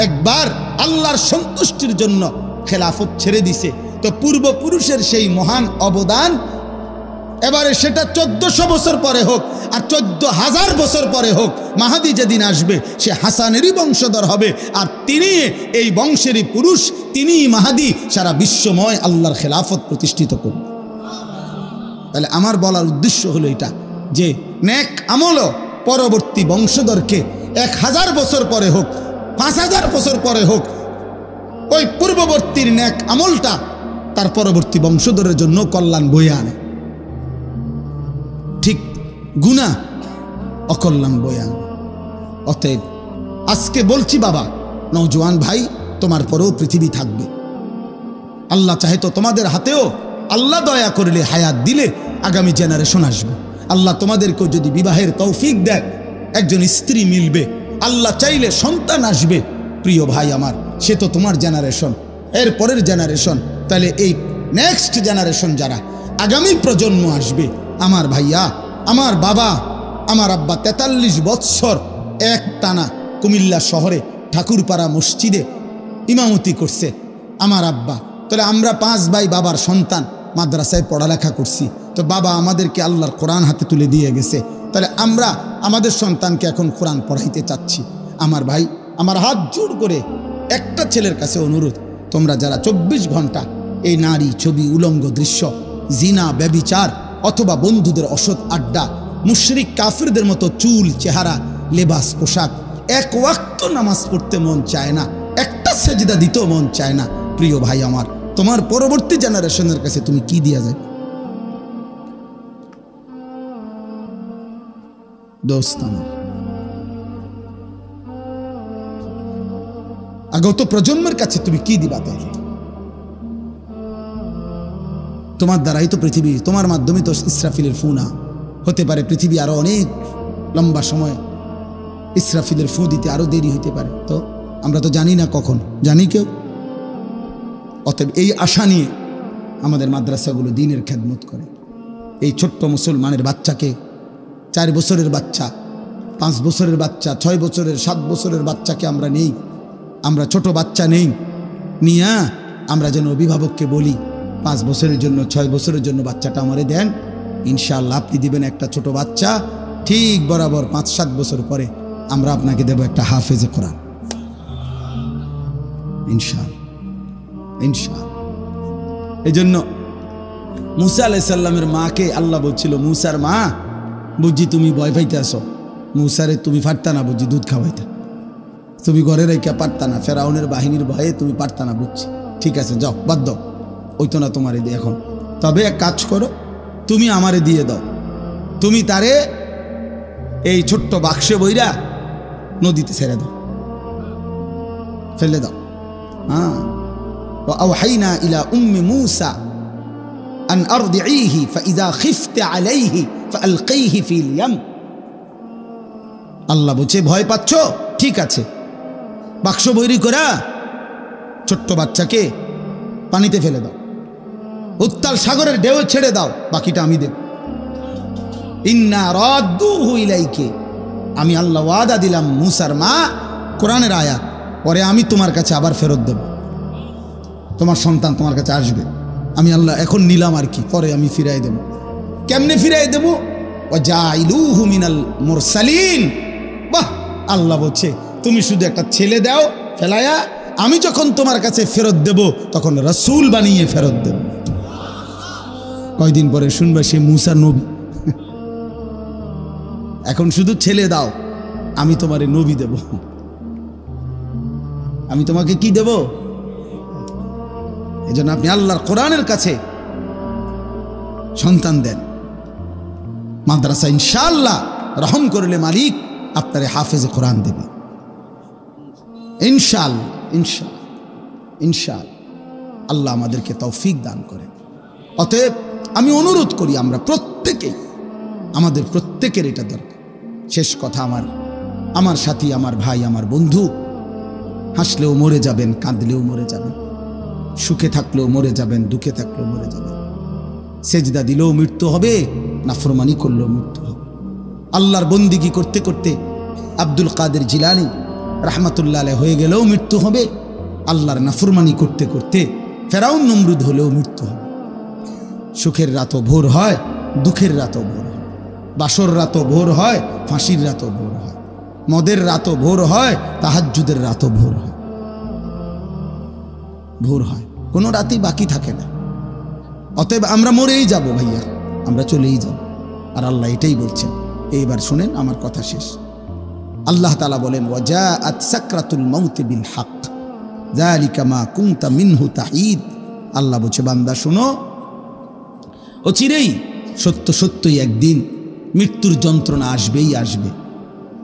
একবার আল্লাহর সন্তুষ্টির জন্য খেলাফত ছেড়ে দিছে। তো পূর্বপুরুষের সেই মহান অবদান এবারে সেটা 1400 বছর পরে হোক আর 14,000 বছর পরে হোক, মাহাদি যেদিন আসবে সে হাসানেরই বংশধর হবে, আর তিনি এই বংশেরই পুরুষ, তিনিই মাহাদি, সারা বিশ্বময় আল্লাহর খেলাফত প্রতিষ্ঠিত করবে। তাহলে আমার বলার উদ্দেশ্য হলো এটা যে নেক আমলও পরবর্তী বংশধরকে 1000 বছর পরে হোক, 5000 বছর পরে হোক, ওই পূর্ববর্তীর নেক আমলটা তার পরবর্তী বংশধরের জন্য কল্যাণ বয়ে আনে। ঠিক গুনাহ অকল্যাণ বয়ে আনে। অতএব আজকে বলছি বাবা, নওজোয়ান ভাই, তোমার পরেও পৃথিবী থাকবে। আল্লাহ চাহে তো তোমাদের হাতেও, আল্লাহ দয়া করলে হায়াত দিলে আগামী জেনারেশন আসবে। আল্লাহ তোমাদেরকেও যদি বিবাহের তৌফিক দেয়, একজন স্ত্রী মিলবে, আল্লাহ চাইলে সন্তান আসবে, প্রিয় ভাই আমার, সে তো তোমার জেনারেশন, এর পরের জেনারেশন। তাহলে এই নেক্সট জেনারেশন যারা আগামী প্রজন্ম আসবে, আমার ভাইয়া, আমার বাবা, আমার আব্বা 43 বৎসর এক টানা কুমিল্লা শহরে ঠাকুরপাড়া মসজিদে ইমামতি করছে আমার আব্বা। তাহলে আমরা 5 ভাই বাবার সন্তান, মাদ্রাসায় পড়ালেখা করছি। তো বাবা আমাদেরকে আল্লাহর কোরআন হাতে তুলে দিয়ে গেছে, তাহলে আমরা আমাদের সন্তানকে এখন কোরআন পড়াইতে চাচ্ছি। আমার ভাই, আমার হাত জোড় করে একটা ছেলের কাছে অনুরোধ, তোমরা যারা 24 ঘন্টা এই নারী, ছবি, উলঙ্গ দৃশ্য, জিনা, ব্যভিচার অথবা বন্ধুদের অসৎ আড্ডা, মুশরিক কাফিরদের মতো চুল, চেহারা, লেবাস, পোশাক। এক ওয়াক্ত নামাজ পড়তে মন চায় না, একটা সেজদা দিতেও মন চায় না। প্রিয় ভাই আমার, তোমার পরবর্তী জেনারেশনের কাছে তুমি কি দিয়া যায়? দোস্ত আমার, আগত প্রজন্মের কাছে তুমি কি দিবা? তাহলে তোমার দ্বারাই তো পৃথিবী, তোমার মাধ্যমে তো ইসরাফিলের ফুনা হতে পারে। পৃথিবী আরো অনেক লম্বা সময় ইসরাফিলের ফু দিতে আরো দেরি হতে পারে। তো আমরা তো জানি না কখন, জানি কেউ? অতএব এই আশা নিয়ে আমাদের মাদ্রাসাগুলো দিনের খেদমত করে। এই ছোট্ট মুসলমানের বাচ্চাকে, 4 বছরের বাচ্চা, 5 বছরের বাচ্চা, 6 বছরের, 7 বছরের বাচ্চাকে আমরা নেই, আমরা ছোট বাচ্চা নেই নিয়া আমরা যেন অভিভাবককে বলি 5 বছরের জন্য, 6 বছরের জন্য বাচ্চাটা আমারে দেন, ইনশাআল্লাহ আপনি দিবেন একটা ছোট বাচ্চা, ঠিক বরাবর 5-7 বছর পরে আমরা আপনাকে দেব একটা হাফেজে কোরআন, ইনশাআল্লাহ, ইনশাআল্লাহ। এই জন্য মুসা আলাইহিস সালামের মাকে আল্লাহ বলছিল, মুসার মা, বুঝি তুমি ভয় পাইতে আসো, মুসারে তুমি পারতা না বুঝি দুধ খাওয়াইতে, তুমি ঘরে রেখে পারতা না, ফেরাউনের বাহিনীর ভয়ে তুমি পারতা না, বুঝছি, ঠিক আছে যাও, বাদ দাও, ওই তো না তোমারে দিয়ে এখন। তবে এক কাজ করো, তুমি আমারে দিয়ে দাও, তুমি তারে এই ছোট্ট বাক্সে বইরা নদীতে ছেড়ে দাও, ফেলে দাও। হ্যাঁ, وأوحينا إلى أم موسى أن أرضعيه فإذا خفت عليه فألقيه في اليم। আল্লাহ বলছে ভয় পাচ্ছ, ঠিক আছে, বাক্স বৈরি করা ছোট্ট বাচ্চাকে পানিতে ফেলে দাও, উত্তাল সাগরের ঢেউ ছেড়ে দাও, বাকিটা আমি দেব। ইন্না রাদ্দুহু ইলাইকে, আমি আল্লাহ ওয়াদা দিলাম মুসার মা, কোরআনের আয়াত, পরে আমি তোমার কাছে আবার ফেরত দেব, তোমার সন্তান তোমার কাছে আসবে, আমি আল্লাহ এখন নিলাম আর কি, পরে আমি ফিরাই দেব। কেমনে ফিরাই দেব? ওয়াজাইলুহু মিনাল মুরসালিন। বাহ, আল্লাহ বলছে তুমি শুধু একটা ছেলে দাও ফেলায়া, আমি যখন তোমার কাছে ফেরত দেব তখন রাসূল বানিয়ে ফেরত দেব। কয়দিন পরে শুনবে সে মুসা নবী। এখন শুধু ছেলে দাও, আমি তোমারে নবী দেব। আমি তোমাকে কি দেব? এই জন্য আপনি আল্লাহর কোরআনের কাছে সন্তান দেন। মাদ্রাসা ইনশাআল্লাহ রহম করলে মালিক আপনারে হাফেজে কোরআন দেবে, ইনশাআল্লাহ, ইনশাআল্লাহ, ইনশাআল্লাহ। আল্লাহ আমাদেরকে তৌফিক দান করেন। অতএব আমি অনুরোধ করি, আমরা প্রত্যেকেই, আমাদের প্রত্যেকের এটা দরকার। শেষ কথা, আমার সাথী, আমার ভাই, আমার বন্ধু, হাসলেও মরে যাবেন, কাঁদলেও মরে যাবেন, সুখে থাকলেও মরে যাবেন, দুঃখে থাকলেও মরে যাবেন, সেজদা দিলেও মৃত্যু হবে, নাফরমানি করলেও মৃত্যু হবে। আল্লাহর বন্দিগি করতে করতে আব্দুল কাদের জিলানী রাহমাতুল্লাহ আলাইহি হয়ে গেলেও মৃত্যু হবে, আল্লাহর নাফরমানি করতে করতে ফেরাউন নমরুদ হলেও মৃত্যু হবে। সুখের রাতও ভোর হয়, দুঃখের রাতও ভোর হয়, বাসর রাতও ভোর হয়, ফাঁসির রাতও ভোর হয়, মদের রাতও ভোর হয়, তাহাজ্জুদের রাতও ভোর হয়, ভোর হয়, কোনো রাতই বাকি থাকে না। অতএব আমরা মরেই যাব ভাইয়া, আমরা চলেই যাব। আর আল্লাহ এটাই বলছেন। এইবার শুনেন, আমার কথা শেষ। আল্লাহ তাআলা বলেন, ওয়াজাআত সাকরাতুল মাউত বিল হক যালিকা মা কুনতা মিনহু তাহিদ। আল্লাহ বলছে, বান্দা শোনো, অচিরেই সত্য সত্যই একদিন মৃত্যুর যন্ত্রণা আসবেই আসবে,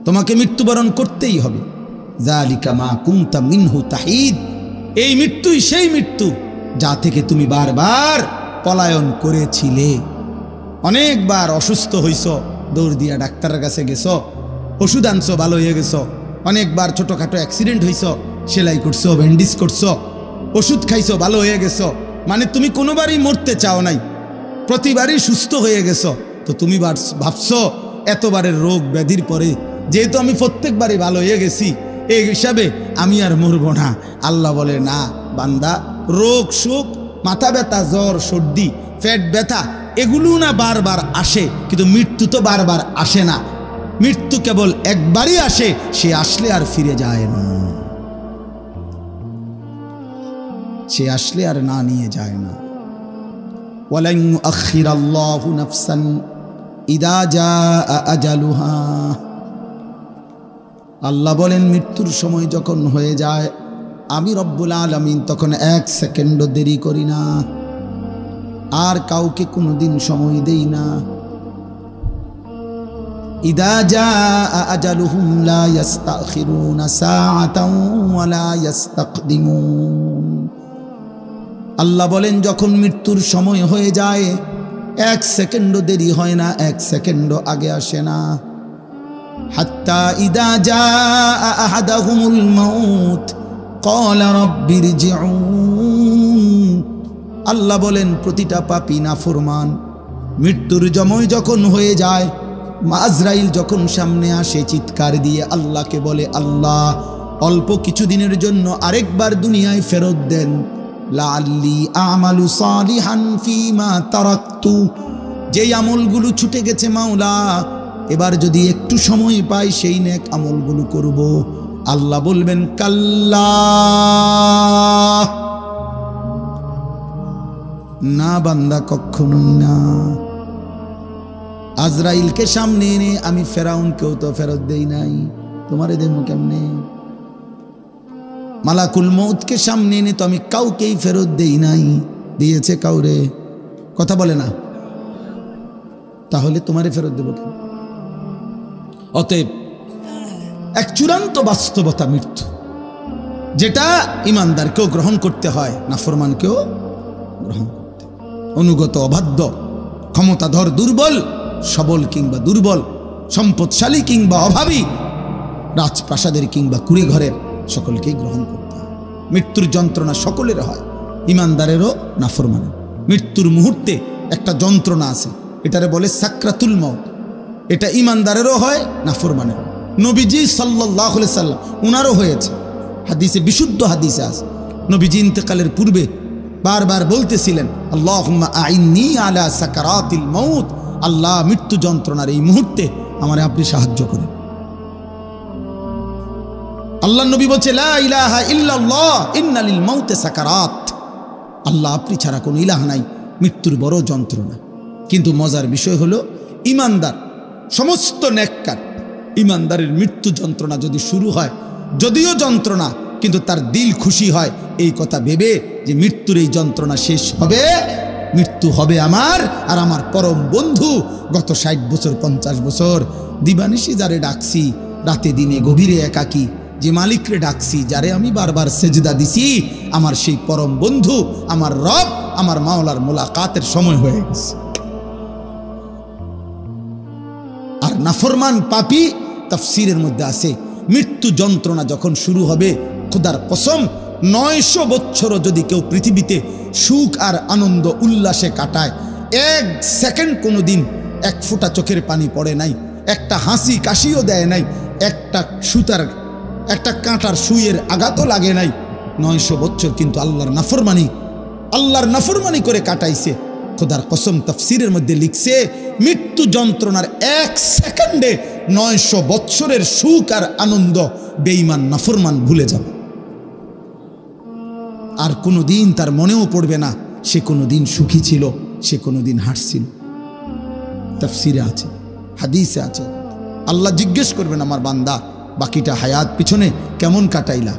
তোমাকে মৃত্যুবরণ করতেই হবে। যালিকা মা কুনতা মিনহু তাহিদ, এই মৃত্যুই সেই মৃত্যু যা থেকে তুমি বারবার পলায়ন করেছিলে। অনেকবার অসুস্থ হইছ, দৌড় দিয়া ডাক্তারের কাছে গেছো, ওষুধ আনছো, ভালো হয়ে গেছো। অনেকবার ছোটখাটো অ্যাক্সিডেন্ট হইছ, সেলাই করছো, ব্যান্ডেজ করছো, ওষুধ খাইছো, ভালো হয়ে গেছো। মানে তুমি কোনোবারই মরতে চাও নাই, প্রতিবারই সুস্থ হয়ে গেছো। তো তুমি ভাবছো এতবারের রোগ ব্যাধির পরে যেহেতু আমি প্রত্যেকবারই ভালো হয়ে গেছি, এই হিসাবে আমি আর মরবো না। আল্লাহ বলে, না বান্দা, রোগ সুখ, মাথা ব্যথা, জ্বর, সর্দি, পেট ব্যথা, এগুলো না বারবার আসে, কিন্তু মৃত্যু তো বারবার আসে না। মৃত্যু কেবল একবারই আসে, সে আসলে আর ফিরে যায় না, সে আসলে আর না নিয়ে যায় না। ওয়ালান ইউআখিরাল্লাহু নাফসান ইদা জাআ আজালুহা, আল্লাহ বলেন মৃত্যুর সময় যখন হয়ে যায় আমি রব্বুল আলামিন তখন এক সেকেন্ডও দেরি করি না, আর কাউকে কোনোদিন সময় দেই না। ইদা জাআ আজালুহুম লা ইস্তাখিরুনা সাআতাও ওয়া লা ইস্তাকদিমুন। আল্লাহ বলেন যখন মৃত্যুর সময় হয়ে যায় এক সেকেন্ডও দেরি হয় না, এক সেকেন্ডও আগে আসে না। হাত্তা ইদা জাআ আহাদাহুমুল মাউত ক্বালা রাব্বিরজিউন। আল্লাহ বলেন প্রতিটা পাপী নাফরমান মৃত্যুর সময় যখন হয়ে যায়, আজরাইল যখন সামনে আসে চিৎকার দিয়ে আল্লাহকে বলে, আল্লাহ অল্প কিছুদিনের জন্য আরেকবার দুনিয়ায় ফেরত দেন, লাআল্লি আমালু সালিহান ফীমা তারাকতু। যেই আমলগুলো ছুটে গেছে মাওলা, এবার যদি একটু সময় পাই সেই নেক আমলগুলো করব। আল্লাহ বলবেন কাল্লা, না বান্দা কখনোই না। আজরাইলকে সামনে এনে আমি ফেরাউনকেও তো ফেরত দেই নাই, তোমারে দেবো কেমনে? মালাকুল মউতকে সামনে এনে তো আমি কাউকেই ফেরত দেই নাই, দিয়েছে কাউরে? কথা বলে না, তাহলে তোমারে ফেরত দেব কেন? অতএব এক চূড়ান্ত বাস্তবতা মৃত্যু, যেটা ইমানদারকেও গ্রহণ করতে হয়, নাফরমানকেও গ্রহণ করতে। অনুগত অবাধ্য, ক্ষমতাধর দুর্বল, সবল কিংবা দুর্বল, সম্পদশালী কিংবা অভাবী, রাজপ্রাসাদের কিংবা কুড়ে ঘরের, সকলকেই গ্রহণ করতে হয়। মৃত্যুর যন্ত্রণা সকলের হয়, ইমানদারেরও নাফরমানের। মৃত্যুর মুহূর্তে একটা যন্ত্রণা আছে, এটারে বলে সাকরাতুল মউত। এটা ইমানদারেরও হয়, নাফরমানেরও। নবীজি সাল্লাল্লাহু আলাইহি সাল্লাম উনারও হয়েছে, হাদিসে, বিশুদ্ধ হাদিসে আছে। নবীজি ইন্তেকালের পূর্বে বারবার বলতেছিলেন, আল্লাহুম্মা আইন্নি আলা সাকারাতিল মউত, আল্লাহ মৃত্যু যন্ত্রণার এই মুহূর্তে আমারে আপনি সাহায্য করেন। আল্লাহ নবী বলছে, লা ইলাহা ইল্লাল্লাহ ইন্না লিল মাউতি সাকারাত। আল্লাহ আপনি ছাড়া কোনো ইলাহ নাই, মৃত্যুর বড় যন্ত্রণা। কিন্তু মজার বিষয় হলো, ইমানদার, সমস্ত নেককার ইমানদারের মৃত্যু যন্ত্রণা যদি শুরু হয়, যদিও যন্ত্রণা, কিন্তু তার দিল খুশি হয় এই কথা ভেবে যে মৃত্যুর এই যন্ত্রণা শেষ হবে, মৃত্যু হবে আমার আর আমার পরম বন্ধু। গত 60 বছর 50 বছর দিবানিশি যারে ডাকছি, রাতে দিনে গভীরে একাকী, যে মালিকরে ডাকছি, যারে আমি বারবার সেজদা দিছি, আমার সেই পরম বন্ধু, আমার রব, আমার মাওলার মোলাকাতের সময় হয়ে গেছে। আর নাফরমান পাপী, তাফসীরের মধ্যে আছে, মৃত্যু যন্ত্রণা যখন শুরু হবে, খোদার কসম 900 বছরও যদি কেউ পৃথিবীতে সুখ আর আনন্দ উল্লাসে কাটায়, এক সেকেন্ড কোনো দিন এক ফোঁটা চোখের পানি পড়ে নাই, একটা হাসি কাশিও দেয় নাই, একটা সুতার, একটা কাঁটার সুইয়ের আঘাতও লাগে নাই, 900 বছর কিন্তু আল্লাহর নাফরমানি করে কাটাইছে। খোদার কসম তাফসীরের মধ্যে লিখছে, মৃত্যু যন্ত্রণার এক সেকেন্ডে 900 বছরের সুখ আর আনন্দ বেঈমান নাফরমান ভুলে যাবে। আর কোনোদিন তার মনেও পড়বে না সে কোনোদিন সুখী ছিল, সে কোনোদিন হাসছিল। তাফসীরে আছে, হাদিসে আছে। আল্লাহ জিজ্ঞেস করবেন, আমার বান্দা বাকিটা হায়াত পিছনে কেমন কাটাইলা?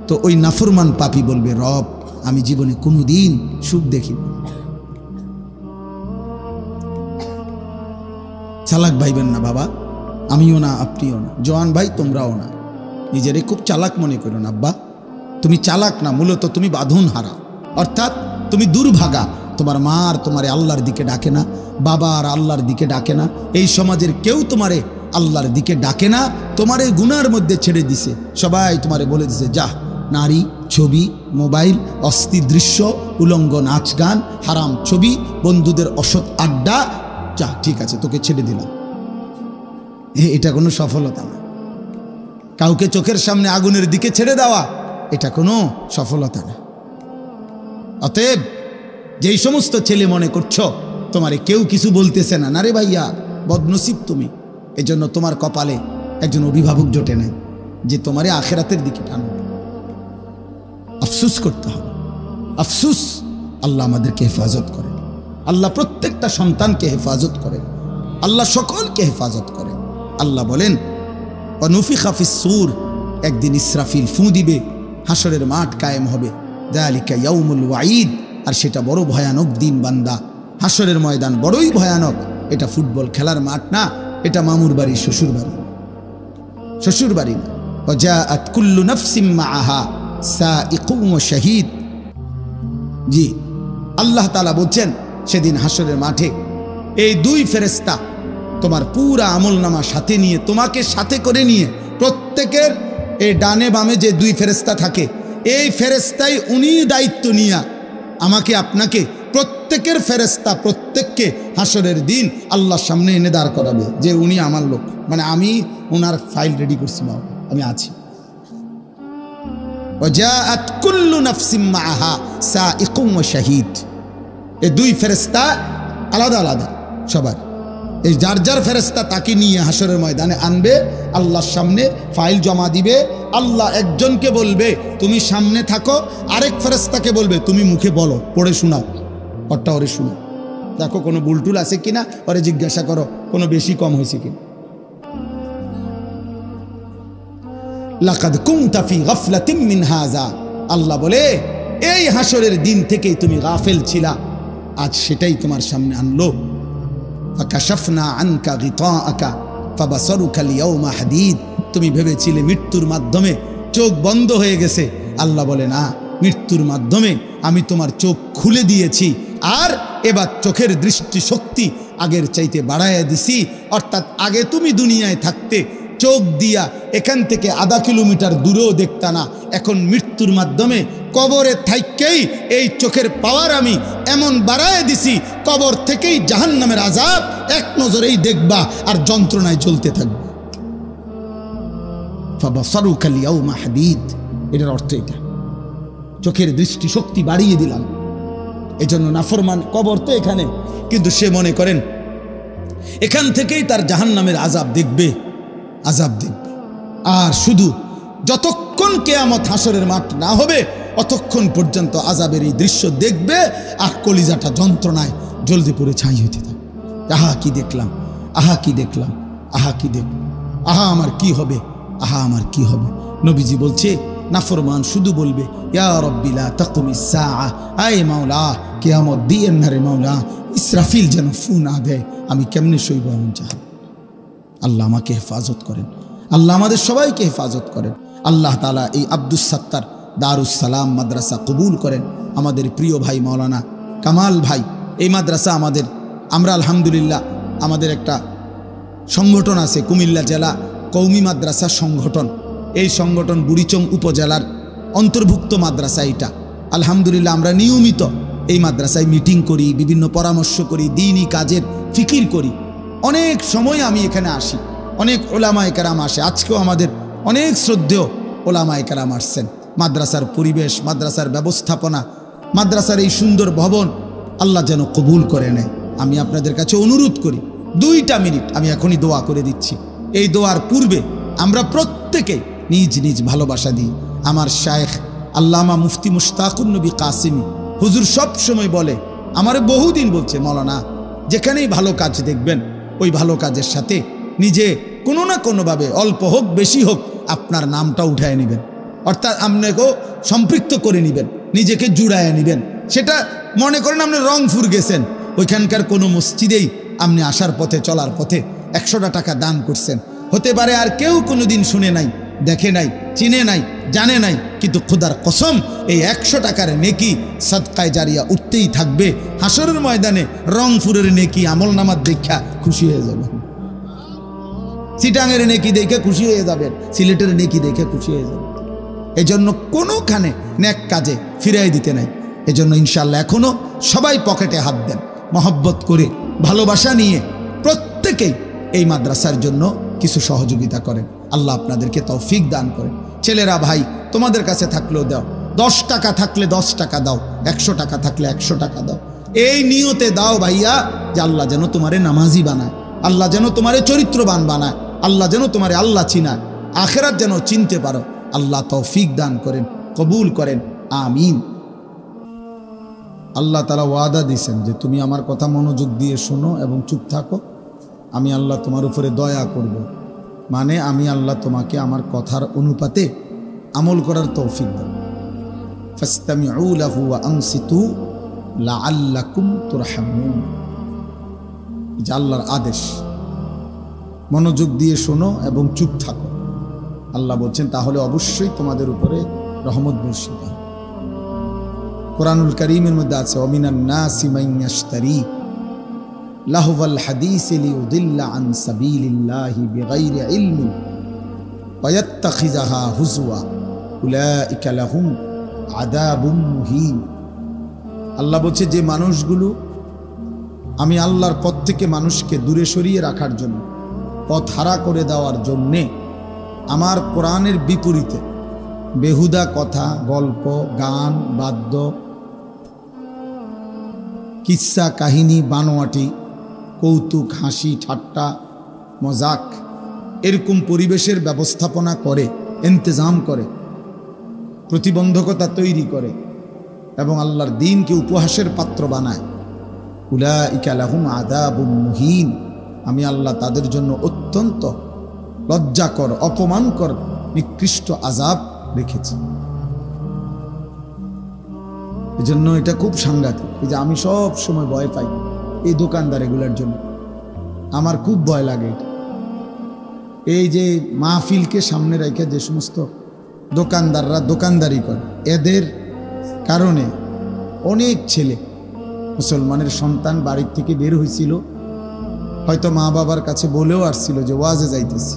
তো ওই নাফরমান পাপী বলবে, রব আমি জীবনে কোনোদিন সুখ দেখিনি। চালাক ভাইবেন না বাবা, আমিও না, আপনিও না, জওয়ান ভাই তোমরাও না। নিজেরে খুব চালাক মনে করো না আব্বা, তুমি চালাক না, মূলত তুমি বাঁধন হারা, অর্থাৎ তুমি দুর্ভাগা। তোমার মা আর তোমারে আল্লাহর দিকে ডাকে না, বাবা আর আল্লাহর দিকে ডাকে না, এই সমাজের কেউ তোমারে আল্লাহর দিকে ডাকে না, তোমারে গুনার মধ্যে ছেড়ে দিছে। সবাই তোমারে বলে দিছে, যা, নারী, ছবি, মোবাইল, অস্থির দৃশ্য, উলঙ্গ নাচ গান, হারাম ছবি, বন্ধুদের অসৎ আড্ডা, যা ঠিক আছে তোকে ছেড়ে দিলাম। এটা কোনো সফলতা না। কাউকে চোখের সামনে আগুনের দিকে ছেড়ে দেওয়া, এটা কোনো সফলতা না। অতএব যেই সমস্ত ছেলে মনে করছো তোমারে কেউ কিছু বলতেছে না, না রে ভাইয়া, বদনসিব তুমি। এজন্য তোমার কপালে একজন অভিভাবক জোটে নাই যে তোমারে আখেরাতের দিকে টানবে। আফসুস করতে হবে, আফসুস। আল্লাহ আমাদেরকে হেফাজত করে, আল্লাহ প্রত্যেকটা সন্তানকে হেফাজত করে। আল্লাহ সকলকে হেফাজত করেন। আল্লাহ বলেন ওয়ানুফিখা ফিস-সূর, একদিন ইসরাফিল ফু দিবে, হাসরের মাঠ কায়েম হবে। যালিকা ইয়াউমুল ওয়াঈদ, আর সেটা বড় ভয়ানক দিন বান্দা। হাসরের ময়দান বড়ই ভয়ানক। এটা ফুটবল খেলার মাঠ না, এটা মামুর বাড়ি, শ্বশুর বাড়ি, শ্বশুর বাড়ি না। ওয়াজাআত কুল্লু নাফসিম মাআহা সাইকুম ওয়া শাহীদ। জি, আল্লাহ তাআলা বলছেন সেদিন হাসরের মাঠে এই দুই ফেরেশতা তোমার পুরা আমলনামা সাথে নিয়ে, তোমাকে সাথে করে নিয়ে, প্রত্যেকের এই ডানে বামে যে দুই ফেরেশতা থাকে, এই ফেরেশতাই উনি দায়িত্ব নিয়ে আমাকে আপনাকে প্রত্যেকের ফেরেশতা প্রত্যেককে হাসরের দিন আল্লাহর সামনে এনে দাঁড় করাবে যে উনি আমার লোক, মানে আমি ওনার ফাইল রেডি করছি, আমি আছি। ওয়াজাআত কুল্লু নাফসিম মাআহা সাইকুম ওয়া শাহীদ। এই দুই ফেরেশতা আলাদা আলাদা সবার, এই যার যার ফেরেশতা তাকে নিয়ে হাসরের ময়দানে আনবে, আল্লাহর সামনে ফাইল জমা দিবে। আল্লাহ একজনকে বলবে তুমি সামনে থাকো, আরেক ফেরেশতাকে বলবে তুমি মুখে বলো, পড়ে শোনাও, ওরটা ওরে শোনো, দেখো কোনো বুলটুল আছে কিনা, ওরে জিজ্ঞাসা করো কোনো বেশি কম হয়েছে কিনা। লাকাদ কুনতা ফি গাফলাতিন মিন হাযা, আল্লাহ বলে এই হাসরের দিন থেকেই তুমি গাফেল ছিলা, আজ সেটাই তোমার সামনে আনলো। ফাকাশাফনা আনকা গিতাআকা ফাবাসারুকা আল-ইয়াওমা হাদীদ, তুমি ভেবেছিলে মৃত্যুর মাধ্যমে চোখ বন্ধ হয়ে গেছে। আল্লাহ বলে না, মৃত্যুর মাধ্যমে আমি তোমার চোখ খুলে দিয়েছি, আর এবার চোখের দৃষ্টি শক্তি আগের চাইতে বাড়াইয়া দিছি। অর্থাৎ আগে তুমি দুনিয়ায় থাকতে চোখ দিয়া এখান থেকে আধা কিলোমিটার দূরেও দেখতা না, এখন মৃত্যুর মাধ্যমে কবরে থাইকেই এই চোখের পাওয়ার আমি এমন বাড়ায় দিছি, কবর থেকেই জাহান্নামের আযাব এক নজরেই দেখবা আর যন্ত্রণায় জ্বলতে থাকবে। ফাবাসারুকা আল-ইয়াওমা হাদীদ, এটার অর্থ এটা, চোখের দৃষ্টি শক্তি বাড়িয়ে দিলাম। এজন্য নাফরমান কবর তো এখানে, কিন্তু সে মনে করেন এখান থেকেই তার জাহান্নামের আযাব দেখবে, আযাব দেখবে। আর শুধু যতক্ষণ কিয়ামত হাসরের মাঠ না হবে অতক্ষণ পর্যন্ত আযাবের এই দৃশ্য দেখবে, আর কলিজাটা যন্ত্রণায় জ্বলতে পড়ে ছাই হইতে থাকে। আহা কি দেখলাম, আহা কি দেখলাম, আহা কি দেখলাম, আহা আমার কি হবে, আহা আমার কি হবে। নবীজি বলছে নাফরমান শুধু বলবে ইয়া রাব্বি লা তাকুমিস সাআ, আয় মাওলা কিয়ামত দিয়েন না রে মাওলা, ইসরাফিল যেন ফু না দেয়, আমি কেমনে সইব এমন জাহান্নাম। আল্লাহ আমাকে হেফাজত করেন, আল্লাহ আমাদের সবাইকে হেফাজত করেন। আল্লাহ তাআলা এই আব্দুস সাত্তার দারুস সালাম মাদ্রাসা কবুল করেন। আমাদের প্রিয় ভাই মাওলানা কামাল ভাই, এই মাদ্রাসা আমাদের, আমরা আলহামদুলিল্লাহ আমাদের একটা সংগঠন আছে কুমিল্লা জেলা কওমি মাদ্রাসা সংগঠন, এই সংগঠন বুড়িচং উপজেলার অন্তর্ভুক্ত মাদ্রাসা। এটা আলহামদুলিল্লাহ আমরা নিয়মিত এই মাদ্রাসায় মিটিং করি, বিভিন্ন পরামর্শ করি, দ্বীনি কাজের ফিকির করি। অনেক সময় আমি এখানে আসি, অনেক ওলামায়ে কেরাম আসে, আজকেও আমাদের অনেক শ্রদ্ধেয় ওলামায়ে কেরাম আসছেন। মাদ্রাসার পরিবেশ, মাদ্রাসার ব্যবস্থাপনা, মাদ্রাসার এই সুন্দর ভবন আল্লাহ যেন কবুল করে নেয়। আমি আপনাদের কাছে অনুরোধ করি 2টা মিনিট আমি এখনই দোয়া করে দিচ্ছি। এই দোয়ার পূর্বে আমরা প্রত্যেকে নিজ নিজ ভালোবাসা দিই। আমার শায়েখ আল্লামা মুফতি মুশতাকুন নবী কাসিমি হুজুর সব সময় বলে, আমারে বহুদিন বলছে, মাওলানা যেখানেই ভালো কাজ দেখবেন ওই ভালো কাজের সাথে নিজে কোনো না কোনোভাবে অল্প হোক বেশি হোক আপনার নামটা উঠায় নেবেন, অর্থাৎ আপনাকেও সম্পৃক্ত করে নেবেন, নিজেকে জুড়ায় নেবেন। সেটা মনে করেন আপনি রংপুর গেছেন, ওইখানকার কোনো মসজিদেই আপনি আসার পথে চলার পথে 100টা টাকা দান করছেন, হতে পারে আর কেউ কোনোদিন শুনে নাই, দেখে নাই, চিনে নাই, জানে নাই, কিন্তু খোদার কসম এই 100 টাকার নেকি সাদকায়ে জারিয়া উঠতেই থাকবে। হাসরের ময়দানে রংপুরের নেকি আমলনামার দেখা খুশি হয়ে যাবেন, চিটাঙের নেকি দেখে খুশি হয়ে যাবেন, সিলেটের নেকি দেখে খুশি হয়ে যাবেন। এজন্য কোনোখানে নেক কাজে ফিরাই দিতে নাই। এজন্য ইনশাআল্লাহ এখনো সবাই পকেটে হাত দেন, মহব্বত করে ভালোবাসা নিয়ে প্রত্যেকেই এই মাদ্রাসার জন্য কিছু সহযোগিতা করেন। আল্লাহ আপনাদেরকে তৌফিক দান করেন। ছেলেরা ভাই তোমাদের কাছে থাকলেও দাও, 10 টাকা থাকলে 10 টাকা দাও, 100 টাকা থাকলে 100 টাকা দাও। এই নিয়তে দাও ভাইয়া যে আল্লাহ যেন তোমারে নামাজি বানায়, আল্লাহ যেন তোমারে চরিত্রবান বানায়, আল্লাহ যেন তোমারে আল্লাহ চিনায়, আখেরাত যেন চিনতে পারো। আল্লাহ তৌফিক দান করেন, কবুল করেন, আমিন। আল্লাহ তাআলা ওয়াদা দিয়েছেন যে তুমি আমার কথা মনোযোগ দিয়ে শোনো এবং চুপ থাকো, আমি আল্লাহ তোমার উপরে দয়া করব, মানে আমি আল্লাহ তোমাকে আমার কথার অনুপাতে আমল করার তৌফিক দেব। ফাসতামিউ লাহু ওয়া আনসিতু লাআল্লাকুম তুরহামুন। যে আল্লাহর আদেশ, মনোযোগ দিয়ে শোনো এবং চুপ থাকো। আল্লাহ বলছেন তাহলে অবশ্যই তোমাদের উপরে রহমত বর্ষিত হবে। কোরআনুল কারীমের মধ্যে আছে ওয়ামিনান নাসি মান ইয়াশতারি লাহওয়াল হাদিস লিইউদিল্লা আন সাবিলিল্লাহি বিগাইরি ইলমিন ওয়া ইয়াত্তাখিযাহা হুজওয়া উলাইকা লাহুম আযাবুম মুহিন। আল্লাহ বলছে যে মানুষগুলো আমি আল্লাহর পথ থেকে মানুষকে দূরে সরিয়ে রাখার জন্য, পথ হারা করে দেওয়ার জন্যে আমার কোরআনের বিপরীতে বেহুদা কথা, গল্প, গান, বাদ্য, কিচ্ছা কাহিনী, বানোয়াটি, কৌতুক, হাসি ঠাট্টা, মজাক এরকম পরিবেশের ব্যবস্থাপনা করে, ইন্তজাম করে, প্রতিবন্ধকতা তৈরি করে এবং আল্লাহর দ্বীনকে উপহাসের পাত্র বানায়, উলাইকা লাহুম আযাবুম মুহিন, আমি আল্লাহ তাদের জন্য অত্যন্ত লজ্জাকর, অপমানকর, নিকৃষ্ট আযাব রেখেছি। এজন্য এটা খুব সাংঘাতিক। এই যে আমি সব সময় ভয় পাই এই দোকানদার এগুলোর জন্য, আমার খুব ভয় লাগে এটা। এই যে মাহফিলকে সামনে রেখে যে সমস্ত দোকানদাররা দোকানদারি করে, এদের কারণে অনেক ছেলে মুসলমানের সন্তান বাড়ির থেকে বের হয়েছিল, হয়তো মা বাবার কাছে বলেও আসছিল যে ওয়াজে যাইতেছি,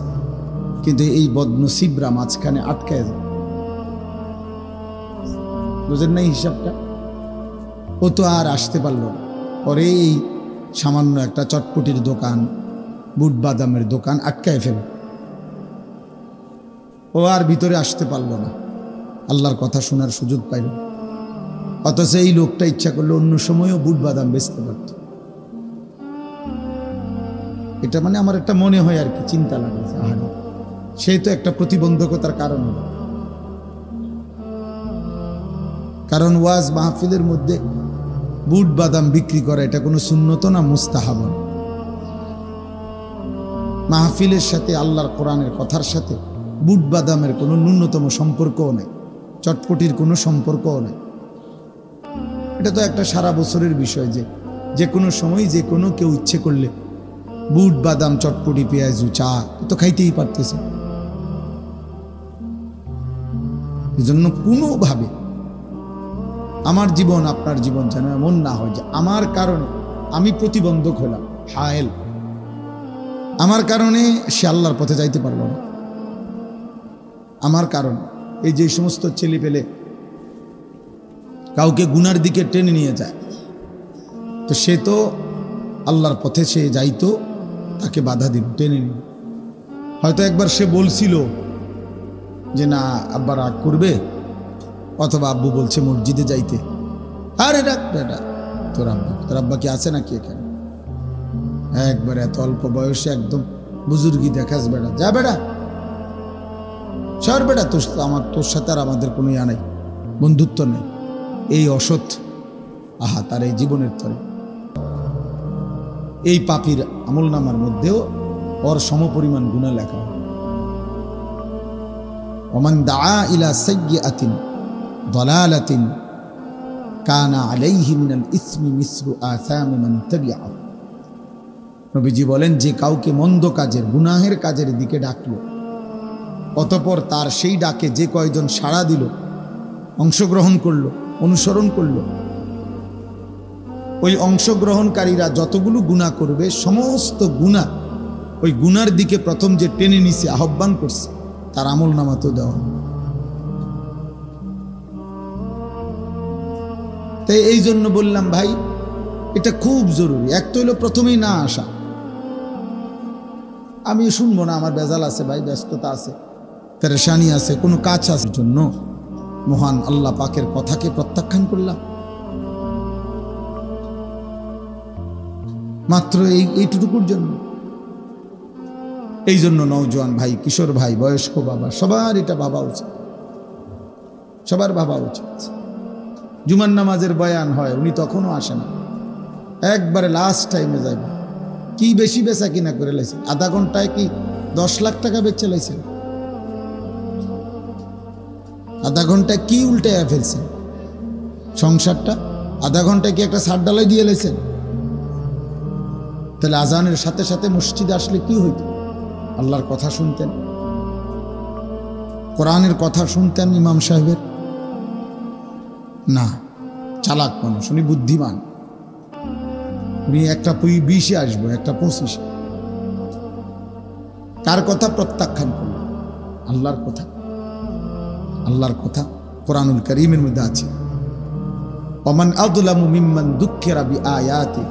কিন্তু এই বদনসিবরা মাঝখানে আটকায় যায়। বুঝেন না হিসাবটা? ও তো আর আসতে পারল না। পরে এই সামান্য একটা চটপটির দোকান, বুট বাদামের দোকান আটকায় ফেল, ও আর ভিতরে আসতে পারল না, আল্লাহর কথা শোনার সুযোগ পাইল। অথচ এই লোকটা ইচ্ছা করলে অন্য সময়ও বুট বাদাম বেচতে পারত। এটা মানে আমার একটা মনে হয় আর কি, চিন্তা লাগে, সেই তো একটা প্রতিবন্ধকতার কারণ হলো। কারণ ওয়াজ মাহফিলের মধ্যে বুট বাদাম বিক্রি করা এটা কোনো সুন্নত না, মুস্তাহাব। মাহফিলের সাথে আল্লাহর কোরআনের কথার সাথে বুট বাদামের কোনো ন্যূনতম সম্পর্কও নেই, চটপটির কোনো সম্পর্কও নেই। এটা তো একটা সারা বছরের বিষয়, যে কোনো সময় যে কোনো কেউ ইচ্ছে করলে বুট বাদাম, চটপটি, পেঁয়াজু, চা তো খাইতেই পারতেছে। এজন্য কোনোভাবে আমার জীবন, আপনার জীবন যেন এমন না হয় যে আমার কারণে আমি প্রতিবন্ধক হলাম, হায়েল, আমার কারণে সে আল্লাহর পথে যাইতে পারল না। আমার কারণ এই যে সমস্ত ছেলে পেলে কাউকে গুনার দিকে টেনে নিয়ে যায়, তো সে তো আল্লাহর পথে সে যাইতো, তাকে বাধা দিল, টেনে নিল। হয়তো একবার সে বলছিল যে না আব্বা রাগ করবে, অথবা আব্বু বলছে মসজিদে যাইতে, আরে রাখ বেটা, তোর আব্বা কি আছে নাকি এখানে? একবার এত অল্প বয়সে একদম বুজুর্গি দেখাস বেটা, যা বেটা সর বেটা, তোর সাথে আর আমাদের কোনো ইয়া নাই, বন্ধুত্ব নেই। এই অসৎ, আহা তার এই জীবনের তরে এই পাপীর আমল নামার মধ্যেও ওর সমপরিমাণ গুনাহ লেখা হয়। ওমান দাআ ইলা সাইয়্যাতিন দালালাতিন কানা আলাইহি মিনাল ইসমি মিসলু আসামি মান তাবিআ। নবীজি বলেন, যে কাউকে মন্দ কাজের, গুনাহের কাজের দিকে ডাকলো, অতঃপর তার সেই ডাকে যে কয়জন সাড়া দিল, অংশগ্রহণ করলো, অনুসরণ করলো, ওই অংশগ্রহণকারীরা যতগুলো গুনাহ করবে সমস্ত গুনাহ ওই গুনার দিকে প্রথম যে টেনে নিছে, আহ্বান করছে, তার আমল নামাতেও দেওয়া হবে। তাই এই জন্য বললাম ভাই, এটা খুব জরুরি। এক তো হলো প্রথমেই না আসা, আমি শুনবো না, আমার বেজাল আছে ভাই, ব্যস্ততা আছে, পেরেশানি আছে, কোনো কাজ আছে, জন্য মহান আল্লাহ পাকের কথাকে প্রত্যাখ্যান করলাম মাত্র এইটুকুর জন্য। এই জন্য নওজোয়ান ভাই, কিশোর ভাই, বয়স্ক বাবা, সবার এটা ভাবা উচিত, সবার ভাবা উচিত। জুমার নামাজের বয়ান হয়, উনি তখনও আসে না, একবারে লাস্ট টাইমে যাবে, কি বেশি বেচা কিনা করে লাইছেন? আধা ঘন্টায় কি 10 লাখ টাকা বেচে লাইছেন? আধা ঘন্টায় কি উল্টে ফেলছেন সংসারটা? আধা ঘন্টায় কি একটা সার ডালাই দিয়ে লাইছেন? তাহলে আজানের সাথে সাথে মসজিদে আসলে কি হইত? আল্লাহর কথা শুনতেন, কোরআনের কথা শুনতেন ইমাম সাহেবের? না, চালাক মানুষ, উনি বুদ্ধিমান। উনি একটা 20-এ আসবো, একটা 25-এ। কার কথা প্রত্যাখ্যান করল? আল্লাহর কথা। আল্লাহর কথা কোরআনুল কারীমের মধ্যে আছে, ওমান আযলামু মিম্মান যুক্কিরা বিআয়াতি।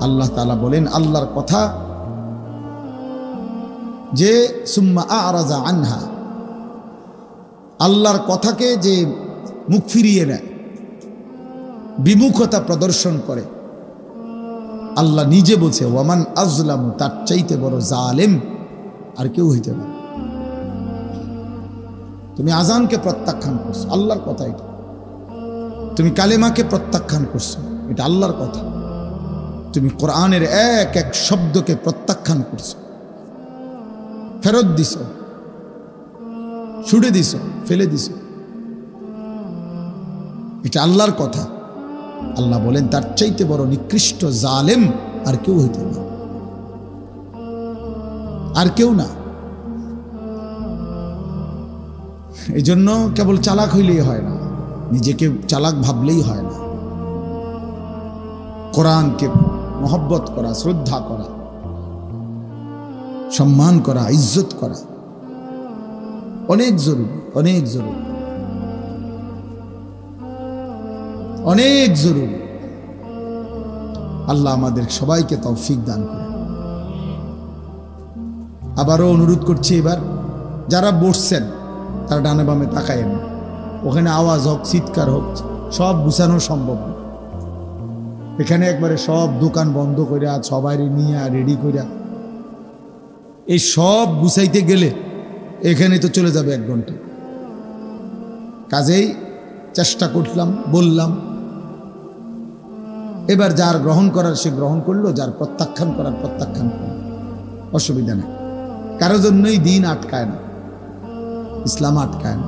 আল্লাহ তাআলা বলেন আল্লাহর কথা যে সুম্মা আ'রাযা আনহা, আল্লাহর কথাকে যে মুখ ফিরিয়ে নেয়, বিমুখতা প্রদর্শন করে, আল্লাহ নিজে বলছে ওয়ামান আযলামু, তার চাইতে বড় জালেম আর কেউ হইতে পারে। তুমি আজানকে প্রত্যাখ্যান করছো, আল্লাহর কথা এটা। তুমি কালেমাকে প্রত্যাখ্যান করছো, এটা আল্লাহর কথা। তুমি কোরআনের এক এক শব্দকে প্রত্যাখ্যান করছো, ফেরত দিছ, ছুড়ে দিছ, ফেলে দিছ, এটা আল্লাহর কথা। আল্লাহ বলেন তার চাইতে বড় নিকৃষ্ট জালেম আর কেউ হইতে পারে, আর কেউ না। এই জন্য কেবল চালাক হইলেই হয় না, নিজেকে চালাক ভাবলেই হয় না। কোরআনকে মহব্বত করা, শ্রদ্ধা করা, সম্মান করা, ইজ্জত করা অনেক জরুরি, অনেক জরুরি, অনেক জরুরি। আল্লাহ আমাদের সবাইকে তৌফিক দান করে। আবারও অনুরোধ করছি, এবার যারা বসছেন তারা ডানে বামে তাকায়েন না। ওখানে আওয়াজ হোক, চিৎকার হোক, সব গুছানো সম্ভব না। এখানে একবারে সব দোকান বন্ধ করে সবাই নিয়ে রেডি করে এই সব গুছাইতে গেলে এখানে তো চলে যাবে 1 ঘন্টা। কাজেই চেষ্টা করলাম, বললাম, এবার যার গ্রহণ করার সে গ্রহণ করলো, যার প্রত্যাখ্যান করার প্রত্যাখ্যান করলো, অসুবিধা নেই। কারো জন্যই দিন আটকায় না, ইসলাম আটকায় না।